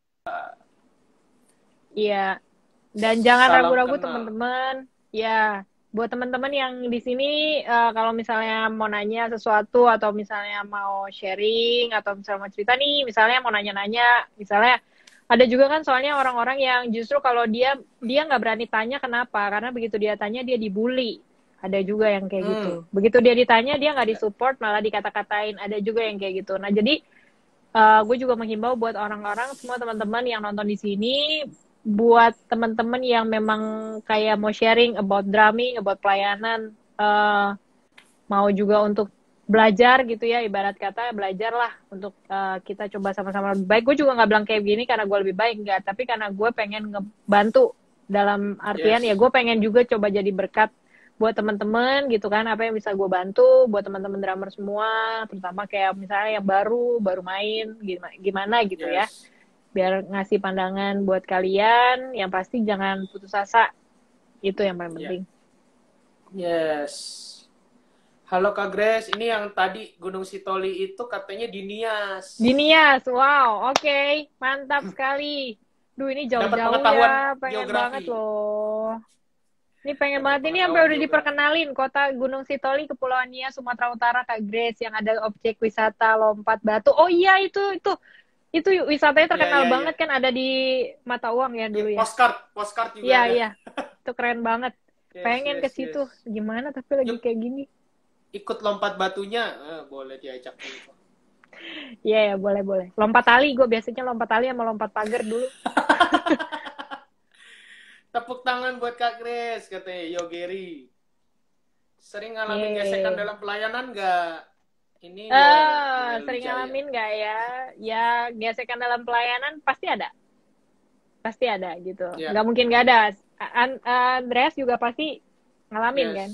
Iya. Dan jangan Salam ragu-ragu kenal. teman-teman. Ya, buat teman-teman yang di sini kalau misalnya mau nanya sesuatu atau misalnya mau sharing atau misalnya mau cerita nih, misalnya mau nanya-nanya, misalnya ada juga kan soalnya orang-orang yang justru kalau dia nggak berani tanya kenapa? Karena begitu dia tanya dia dibully. Ada juga yang kayak gitu. Begitu dia ditanya dia nggak disupport malah dikata-katain. Ada juga yang kayak gitu. Nah jadi gue juga menghimbau buat orang-orang semua teman-teman yang nonton di sini, buat teman-teman yang memang kayak mau sharing about drumming, about pelayanan, mau juga untuk belajar gitu ya, ibarat kata belajarlah untuk kita coba sama-sama lebih baik. Gue juga nggak bilang kayak gini karena gue lebih baik, enggak, tapi karena gue pengen ngebantu dalam artian ya gue pengen juga coba jadi berkat buat teman-teman gitu kan, apa yang bisa gue bantu buat teman-teman drummer semua, terutama kayak misalnya yang baru main gimana gitu ya, biar ngasih pandangan buat kalian. Yang pasti jangan putus asa, itu yang paling penting. Yes. Halo Kak Grace, ini yang tadi Gunung Sitoli itu katanya di Nias. Di Nias, wow, oke, mantap sekali. Duh, ini jauh-jauh ya, pengen geografi banget loh. Ini pengen banget, ini sampai udah diperkenalin kota Gunung Sitoli, Kepulauan Nias, Sumatera Utara, Kak Grace, yang ada objek wisata lompat batu. Oh iya, itu wisatanya terkenal banget kan, ada di Mata Uang ya dulu ya. Postcard juga. Iya, itu keren banget. Pengen ke situ, gimana tapi lagi kayak gini. Ikut lompat batunya, boleh diajak. Iya, boleh. Lompat tali, gue biasanya lompat tali sama lompat pagar dulu. Tepuk tangan buat Kak Grace, katanya Yogeri. Sering ngalamin gesekan dalam pelayanan nggak? Ini sering ngalamin nggak ya? Ya, gesekan dalam pelayanan pasti ada gitu. Nggak mungkin nggak ada. Andreas juga pasti ngalamin kan?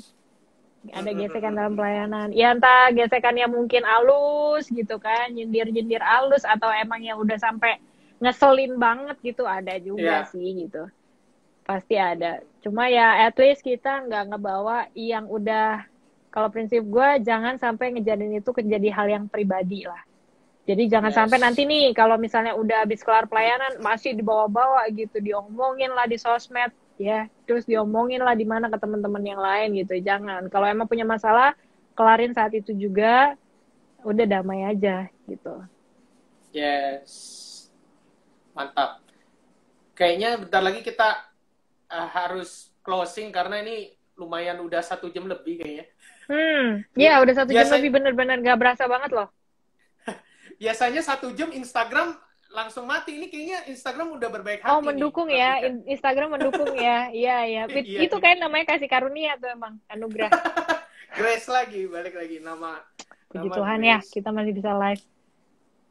Ada gesekan dalam pelayanan. Ya entah gesekannya mungkin halus gitu kan, nyindir halus, atau emang yang udah sampai ngeselin banget gitu, ada juga sih gitu. Pasti ada. Cuma ya at least kita nggak ngebawa yang udah, kalau prinsip gue jangan sampai ngejadiin itu jadi hal yang pribadi lah. Jadi jangan sampai nanti nih kalau misalnya udah habis kelar pelayanan masih dibawa-bawa gitu, diomongin lah di sosmed ya, terus diomongin lah di mana ke teman-teman yang lain gitu. Jangan. Kalau emang punya masalah, kelarin saat itu juga, udah damai aja gitu. Yes. Mantap. Kayaknya bentar lagi kita harus closing karena ini lumayan udah 1 jam lebih kayaknya. Ya udah 1 jam lebih, bener-bener gak berasa banget loh. Biasanya 1 jam Instagram langsung mati. Ini kayaknya Instagram udah berbaik hati. Oh, mendukung nih, ya. Instagram mendukung ya. Iya. Itu kayak namanya kasih karunia tuh emang, anugerah. Grace lagi, balik lagi nama. Puji Tuhan Grace. Ya, kita masih bisa live.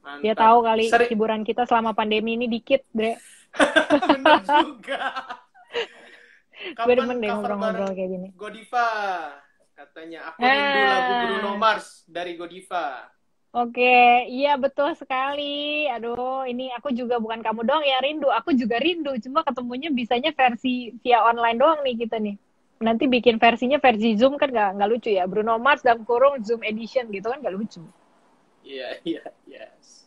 Mantap. Dia tahu kali hiburan kita selama pandemi ini dikit, Bre. Bener juga. Gue demen deh ngobrol-ngobrol kayak gini. Godiva katanya, aku rindu lagu Bruno Mars dari Godiva. Oke, iya betul sekali. Aduh, ini aku juga bukan kamu doang ya rindu, aku juga rindu. Cuma ketemunya bisanya versi via online doang nih kita nih. Nanti bikin versinya versi Zoom kan nggak lucu ya. Bruno Mars dalam kurung Zoom edition gitu kan nggak lucu. Iya, yes.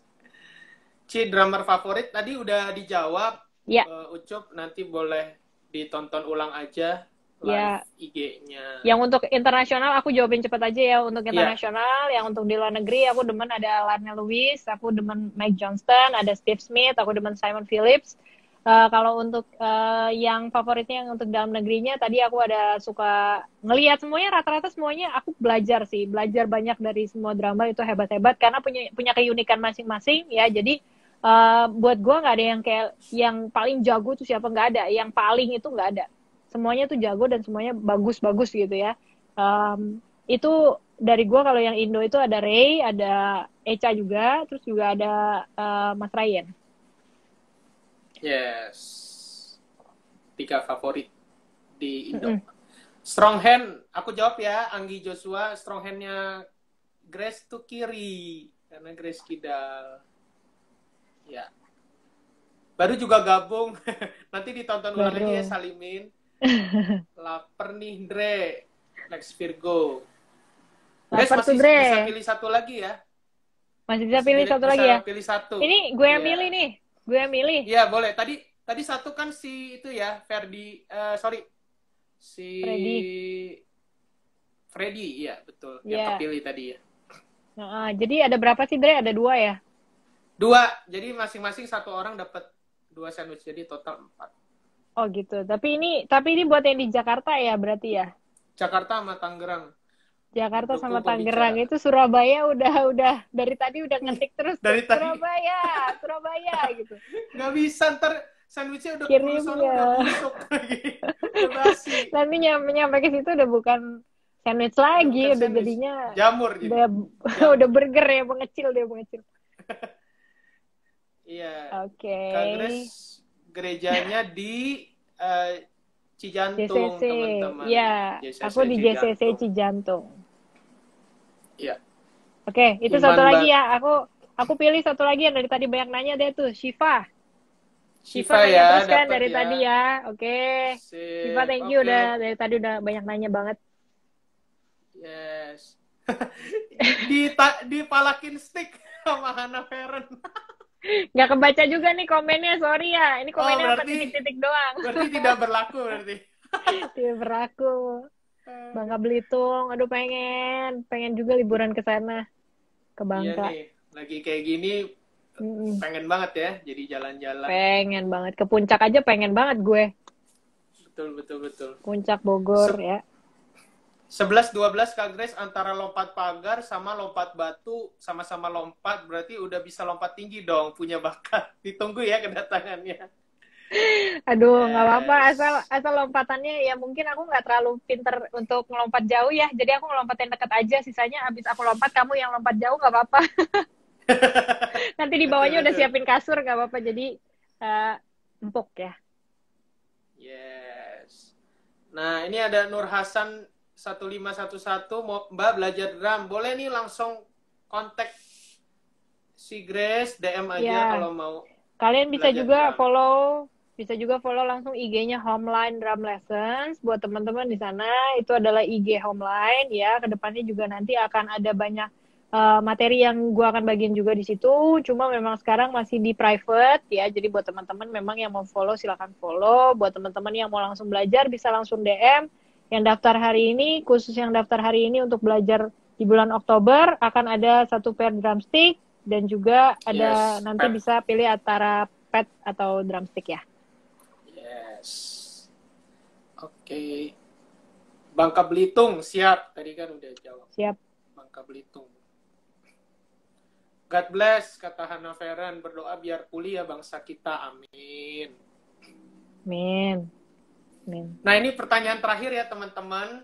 Drummer favorit tadi udah dijawab. Iya. Ucup nanti boleh ditonton ulang aja live IG-nya. Yang untuk internasional aku jawabin cepat aja ya. Untuk internasional, yang untuk di luar negeri aku demen ada Lionel Lewis, aku demen Mike Johnston, ada Steve Smith, aku demen Simon Phillips, Kalau untuk yang favoritnya yang untuk dalam negerinya, tadi aku ada suka ngelihat semuanya, rata-rata semuanya aku belajar sih, belajar banyak dari semua drama itu hebat-hebat karena punya punya keunikan masing-masing ya. Jadi buat gue nggak ada yang kayak yang paling jago tuh siapa, nggak ada, yang paling itu nggak ada. Semuanya tuh jago dan semuanya bagus-bagus gitu ya. Itu dari gue. Kalau yang Indo itu ada Ray, ada Echa juga, terus juga ada Mas Ryan. Yes. 3 favorit di Indo. Mm-mm. Strong hand, aku jawab ya, Anggi Joshua. Strong hand-nya Grace tuh kiri, karena Grace kidal. Ya. Baru juga gabung. Nanti ditonton ulang lagi ya, Salimin. Laper nih, Dre. Next Virgo. Grace masih bisa pilih satu lagi ya. Masih bisa pilih satu lagi ya? Pilih satu. Ini gue yang milih nih. Gue yang milih. Iya, boleh. Tadi satu kan si itu ya, sorry. Si Freddy, iya betul. Yang kepilih tadi ya. Jadi ada berapa sih, Dre? Ada 2 ya? 2. Jadi masing-masing satu orang dapat 2 sandwich. Jadi total 4. Oh gitu. Tapi ini buat yang di Jakarta ya berarti ya? Jakarta sama Tangerang. Jakarta sama Tangerang. Itu Surabaya udah dari tadi udah ngetik terus dari Surabaya gitu. Nggak bisa, ntar sandwichnya udah kirim ya. Udah busuk lagi. Udah basi. Nanti nyampe ke situ udah bukan sandwich lagi, udah jadinya jamur. Udah burger ya, mengecil. Iya. Oke. Kagres gerejanya di Cijantung, teman-teman. Iya, aku di JCC Cijantung. Iya. Oke, itu satu lagi ya. Aku pilih satu lagi yang dari tadi banyak nanya deh tuh, Shiva ya, terus kan dari tadi ya. Oke. Shiva, thank you udah dari tadi udah banyak nanya banget. Yes. Dipalakin stick sama Hannah Feren. Nggak kebaca juga nih komennya, sorry ya. Ini komennya apa titik-titik doang. Berarti tidak berlaku berarti. Tidak berlaku. Bangka Belitung, aduh pengen juga liburan ke sana, ke Bangka. Iya nih, lagi kayak gini pengen banget ya, jadi jalan-jalan. Pengen banget, ke puncak aja pengen banget gue. Betul. Puncak Bogor ya. 11-12 Kak Grace, antara lompat pagar sama lompat batu, sama-sama lompat, berarti udah bisa lompat tinggi dong, punya bakat. Ditunggu ya kedatangannya. Aduh, nggak apa-apa, asal lompatannya ya mungkin aku nggak terlalu pinter untuk ngelompat jauh ya, jadi aku ngelompat yang dekat aja, sisanya abis aku lompat kamu yang lompat jauh nggak apa-apa. Nanti di bawahnya udah siapin kasur, nggak apa-apa, jadi empuk ya. Yes. Nah, ini ada Nur Hasan 1511, mau Mbak belajar drum, boleh nih langsung kontak si Grace, DM aja kalau mau. Kalian bisa juga follow langsung IG-nya Homeline Drum Lessons buat teman-teman di sana. Itu adalah IG Homeline ya. Kedepannya juga nanti akan ada banyak materi yang gue akan bagiin juga di situ. Cuma memang sekarang masih di private ya. Jadi buat teman-teman memang yang mau follow silakan follow. Buat teman-teman yang mau langsung belajar bisa langsung DM. Yang daftar hari ini, khusus yang daftar hari ini untuk belajar di bulan Oktober akan ada 1 pair drumstick dan juga ada nanti bisa pilih antara pad atau drumstick ya. Oke. Bangka Belitung, siap. Tadi kan udah jawab. Siap. Bangka Belitung. God bless, kata Hannah Feren. Berdoa biar pulih ya bangsa kita. Amin. Amin. Nah, ini pertanyaan terakhir ya, teman-teman.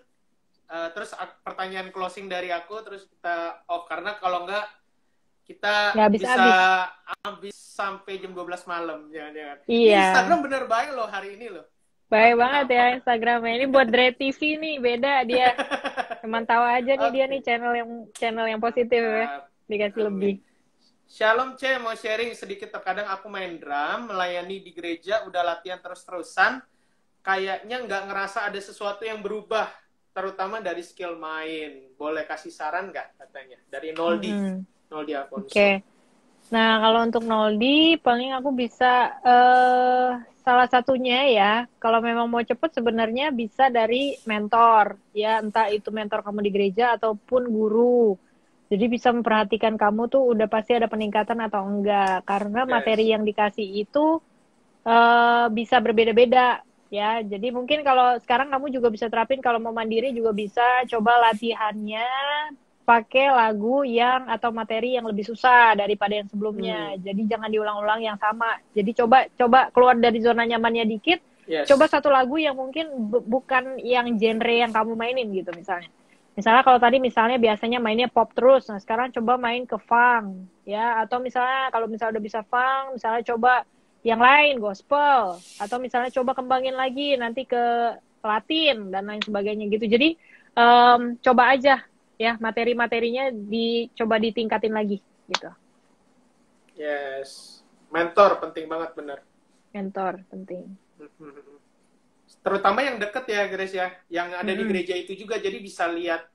Terus pertanyaan closing dari aku, terus kita off. Karena kalau enggak, kita bisa habis sampai jam 12 malam. Jangan-jangan. Iya. Instagram bener baik loh hari ini loh. Baik banget ya Instagramnya. Ini buat Dre TV nih, beda dia. Emang tahu aja nih dia nih channel yang positif ya. Dikasih lebih. Shalom C, mau sharing sedikit. Terkadang aku main drum, melayani di gereja, udah latihan terus-terusan. Kayaknya nggak ngerasa ada sesuatu yang berubah, terutama dari skill main. Boleh kasih saran nggak katanya? Dari Noldi. Noldi Afonso. Oke. Nah, kalau untuk Noldi, paling aku bisa salah satunya ya, kalau memang mau cepet sebenarnya bisa dari mentor, ya entah itu mentor kamu di gereja ataupun guru. Jadi bisa memperhatikan kamu tuh udah pasti ada peningkatan atau enggak, karena materi yang dikasih itu bisa berbeda-beda ya. Jadi mungkin kalau sekarang kamu juga bisa terapin kalau mau mandiri juga bisa coba latihannya pakai lagu yang atau materi yang lebih susah daripada yang sebelumnya. Hmm. Jadi jangan diulang-ulang yang sama. Jadi coba keluar dari zona nyamannya dikit. Coba Yes. satu lagu yang mungkin bukan yang genre yang kamu mainin gitu misalnya. Misalnya kalau tadi misalnya biasanya mainnya pop terus, nah sekarang coba main ke funk ya, atau misalnya kalau misalnya udah bisa funk, misalnya coba yang lain gospel, atau misalnya coba kembangin lagi nanti ke Latin dan lain sebagainya gitu. Jadi coba aja ya materi-materinya dicoba ditingkatin lagi gitu. Yes. Mentor penting banget, benar. Mentor penting. Terutama yang deket ya, Grace ya. Yang ada di Mm-mm. gereja itu juga, jadi bisa lihat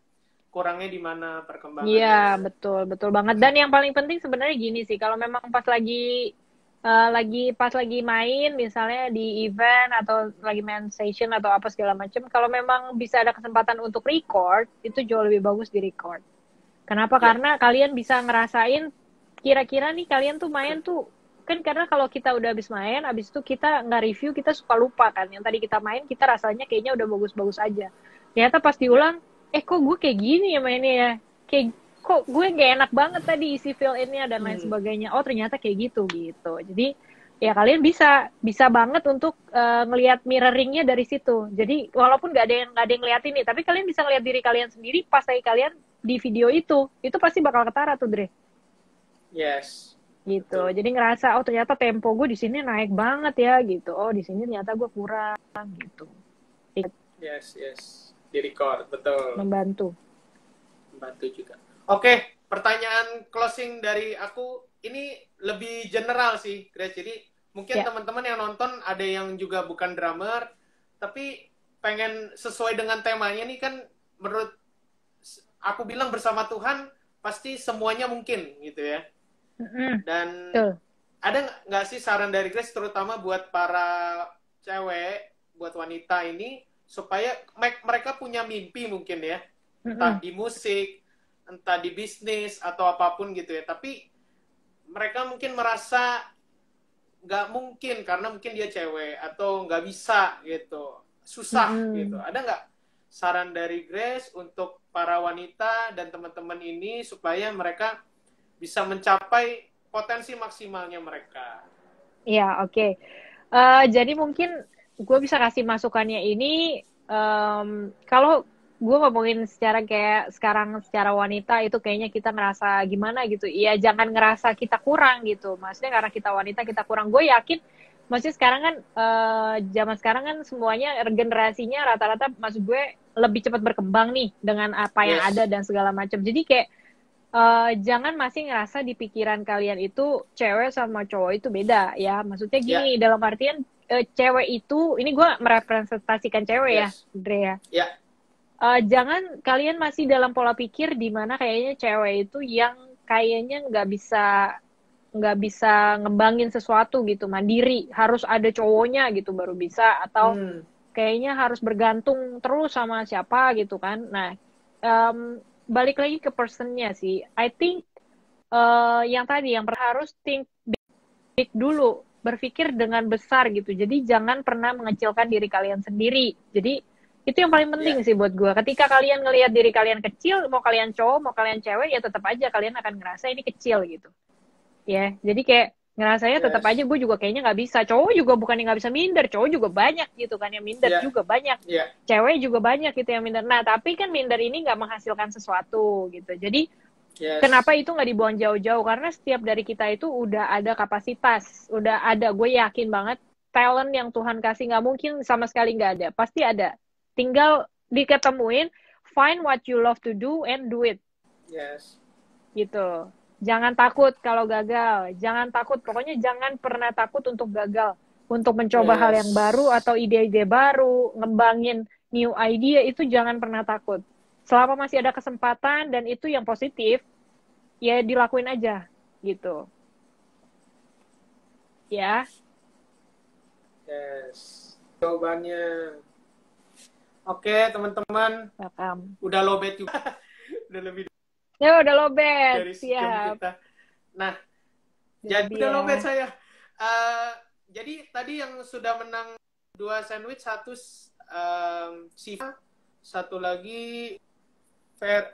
kurangnya di mana Iya, perkembangannya. betul banget. Dan yang paling penting sebenarnya gini sih, kalau memang pas lagi main misalnya di event atau lagi main session atau apa segala macam, kalau memang bisa ada kesempatan untuk record, itu jauh lebih bagus di record. Kenapa? Ya, Karena kalian bisa ngerasain kira-kira nih kalian tuh main tuh kan karena kalau kita udah habis main, habis itu kita nggak review, kita suka lupa kan. Yang tadi kita main, kita rasanya kayaknya udah bagus-bagus aja. Ternyata pas ya. diulang, kok gue kayak gini ya mainnya ya? Kayak kok gue gak enak banget tadi isi fill in-nya dan lain Hmm. sebagainya. Oh ternyata kayak gitu gitu. Jadi ya kalian bisa banget untuk ngelihat mirroringnya dari situ. Jadi walaupun nggak ada yang ngeliatin nih, tapi kalian bisa ngeliat diri kalian sendiri pas lagi kalian di video itu pasti bakal ketara tuh Dre Yes. gitu. Betul. Jadi ngerasa oh ternyata tempo gue di sini naik banget ya gitu. Oh di sini ternyata gue kurang gitu. Yes, yes. Di record, betul. Membantu. Membantu juga. Oke, pertanyaan closing dari aku ini lebih general sih, Grace. Jadi mungkin Ya. teman-teman yang nonton ada yang juga bukan drummer, tapi pengen sesuai dengan temanya nih kan, menurut aku bilang bersama Tuhan pasti semuanya mungkin gitu ya. Mm-mm. Dan Betul. ada nggak sih saran dari Grace terutama buat para cewek, buat wanita ini supaya mereka punya mimpi mungkin ya, entah Mm-mm. di musik, entah di bisnis atau apapun gitu ya. Tapi mereka mungkin merasa nggak mungkin karena mungkin dia cewek atau nggak bisa gitu, susah gitu. Mm-mm. Ada nggak saran dari Grace untuk para wanita dan teman-teman ini supaya mereka bisa mencapai potensi maksimalnya mereka? Ya, oke. Jadi mungkin gue bisa kasih masukannya ini kalau gue ngomongin secara kayak sekarang secara wanita itu kayaknya kita ngerasa gimana gitu. Iya, jangan ngerasa kita kurang gitu. Maksudnya karena kita wanita kita kurang. Gue yakin maksudnya sekarang kan zaman sekarang kan semuanya generasinya rata-rata maksud gue lebih cepat berkembang nih dengan apa yang ada Yes. dan segala macam. Jadi kayak jangan masih ngerasa di pikiran kalian itu cewek sama cowok itu beda ya. Maksudnya Ya. gini, dalam artian cewek itu, ini gue merepresentasikan cewek ya, Yes. Dre ya. Ya. Jangan kalian masih dalam pola pikir di mana kayaknya cewek itu yang kayaknya nggak bisa ngembangin sesuatu gitu, mandiri, harus ada cowoknya gitu baru bisa, atau Hmm. kayaknya harus bergantung terus sama siapa gitu kan. Nah, balik lagi ke personnya sih. I think yang tadi yang harus think big dulu, berpikir dengan besar gitu. Jadi jangan pernah mengecilkan diri kalian sendiri. Jadi itu yang paling penting Ya. sih buat gue. Ketika kalian ngelihat diri kalian kecil, mau kalian cowok, mau kalian cewek, ya tetap aja kalian akan ngerasa ini kecil gitu. Ya, jadi kayak ngerasanya tetap aja Yes. gue juga kayaknya nggak bisa. Cowok juga bukan yang nggak bisa minder, cowok juga banyak gitu kan yang minder Ya. juga banyak. Ya. Cewek juga banyak gitu yang minder. Nah, tapi kan minder ini nggak menghasilkan sesuatu gitu. Jadi Yes. kenapa itu nggak dibuang jauh-jauh? Karena setiap dari kita itu udah ada kapasitas, udah ada. Gue yakin banget talent yang Tuhan kasih nggak mungkin sama sekali nggak ada, pasti ada. Tinggal diketemuin, find what you love to do and do it Yes. gitu. Jangan takut kalau gagal, jangan takut. Pokoknya jangan pernah takut untuk gagal, untuk mencoba hal yang baru Yes. atau ide-ide baru, ngembangin new idea itu jangan pernah takut. Selama masih ada kesempatan dan itu yang positif, ya dilakuin aja gitu ya. Yes. Jawabannya. Oke, teman-teman. Welcome. Udah lowbat juga. Udah lebih Ya udah lobet, dari jam siap. kita. Nah, Jadi udah ya. lowbat saya. Jadi tadi yang sudah menang 2 sandwich, satu Siva, satu lagi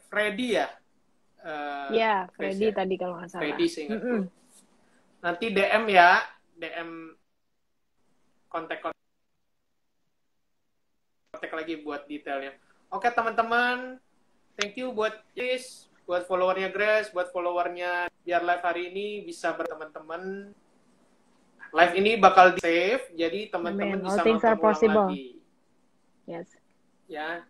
Freddy ya. Ya, Chris Freddy ya. tadi kalau nggak salah. Freddy seingatku. Nanti DM ya, DM kontak lagi buat detailnya. Oke teman-teman, thank you buat Chris, buat followernya Grace, buat followernya biar live hari ini bisa berteman-teman. Live ini bakal di save, jadi teman-teman bisa nonton ulang lagi. Yes. Ya,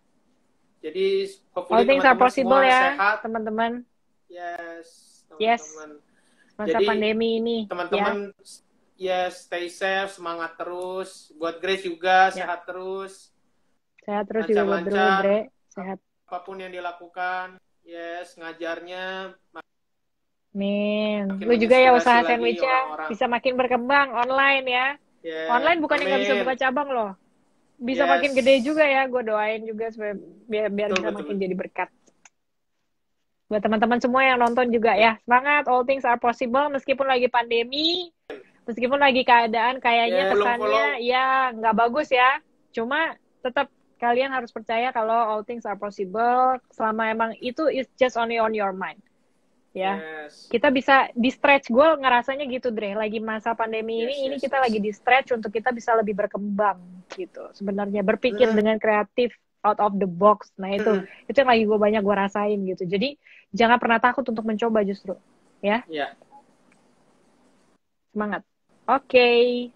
jadi all things are possible ya, sehat. teman-teman. Yes, yes. Masa jadi, pandemi ini. Teman-teman, yes, stay safe, semangat terus. Buat Grace juga, sehat terus. Sehat terus juga buat Dre, sehat. Apapun yang dilakukan, yes, ngajarnya. Min, lu juga ya usaha sandwichnya bisa makin berkembang online ya. Yeah, online bukan yang nggak bisa buka cabang loh, bisa makin gede juga ya. Gue doain juga supaya biar bisa makin jadi berkat. Buat teman-teman semua yang nonton juga ya, semangat, all things are possible meskipun lagi pandemi, meskipun lagi keadaan kayaknya kesannya ya nggak bagus ya. Cuma tetap kalian harus percaya kalau all things are possible selama emang itu is just only on your mind. Ya, kita bisa di stretch. Gue ngerasanya gitu, Dre. Lagi masa pandemi ini kita lagi di stretch untuk kita bisa lebih berkembang gitu. Sebenarnya berpikir dengan kreatif, out of the box. Nah itu yang lagi banyak gue rasain gitu. Jadi jangan pernah takut untuk mencoba justru, ya. Semangat. Oke.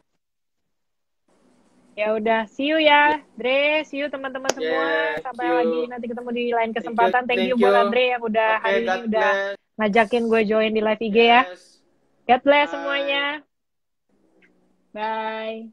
Ya udah, see you ya, Dre. See you teman-teman semua. Sampai lagi nanti ketemu di lain kesempatan. Thank you buat Andre yang udah hari ini udah ngajakin gue join di live IG ya. God bless semuanya. Bye.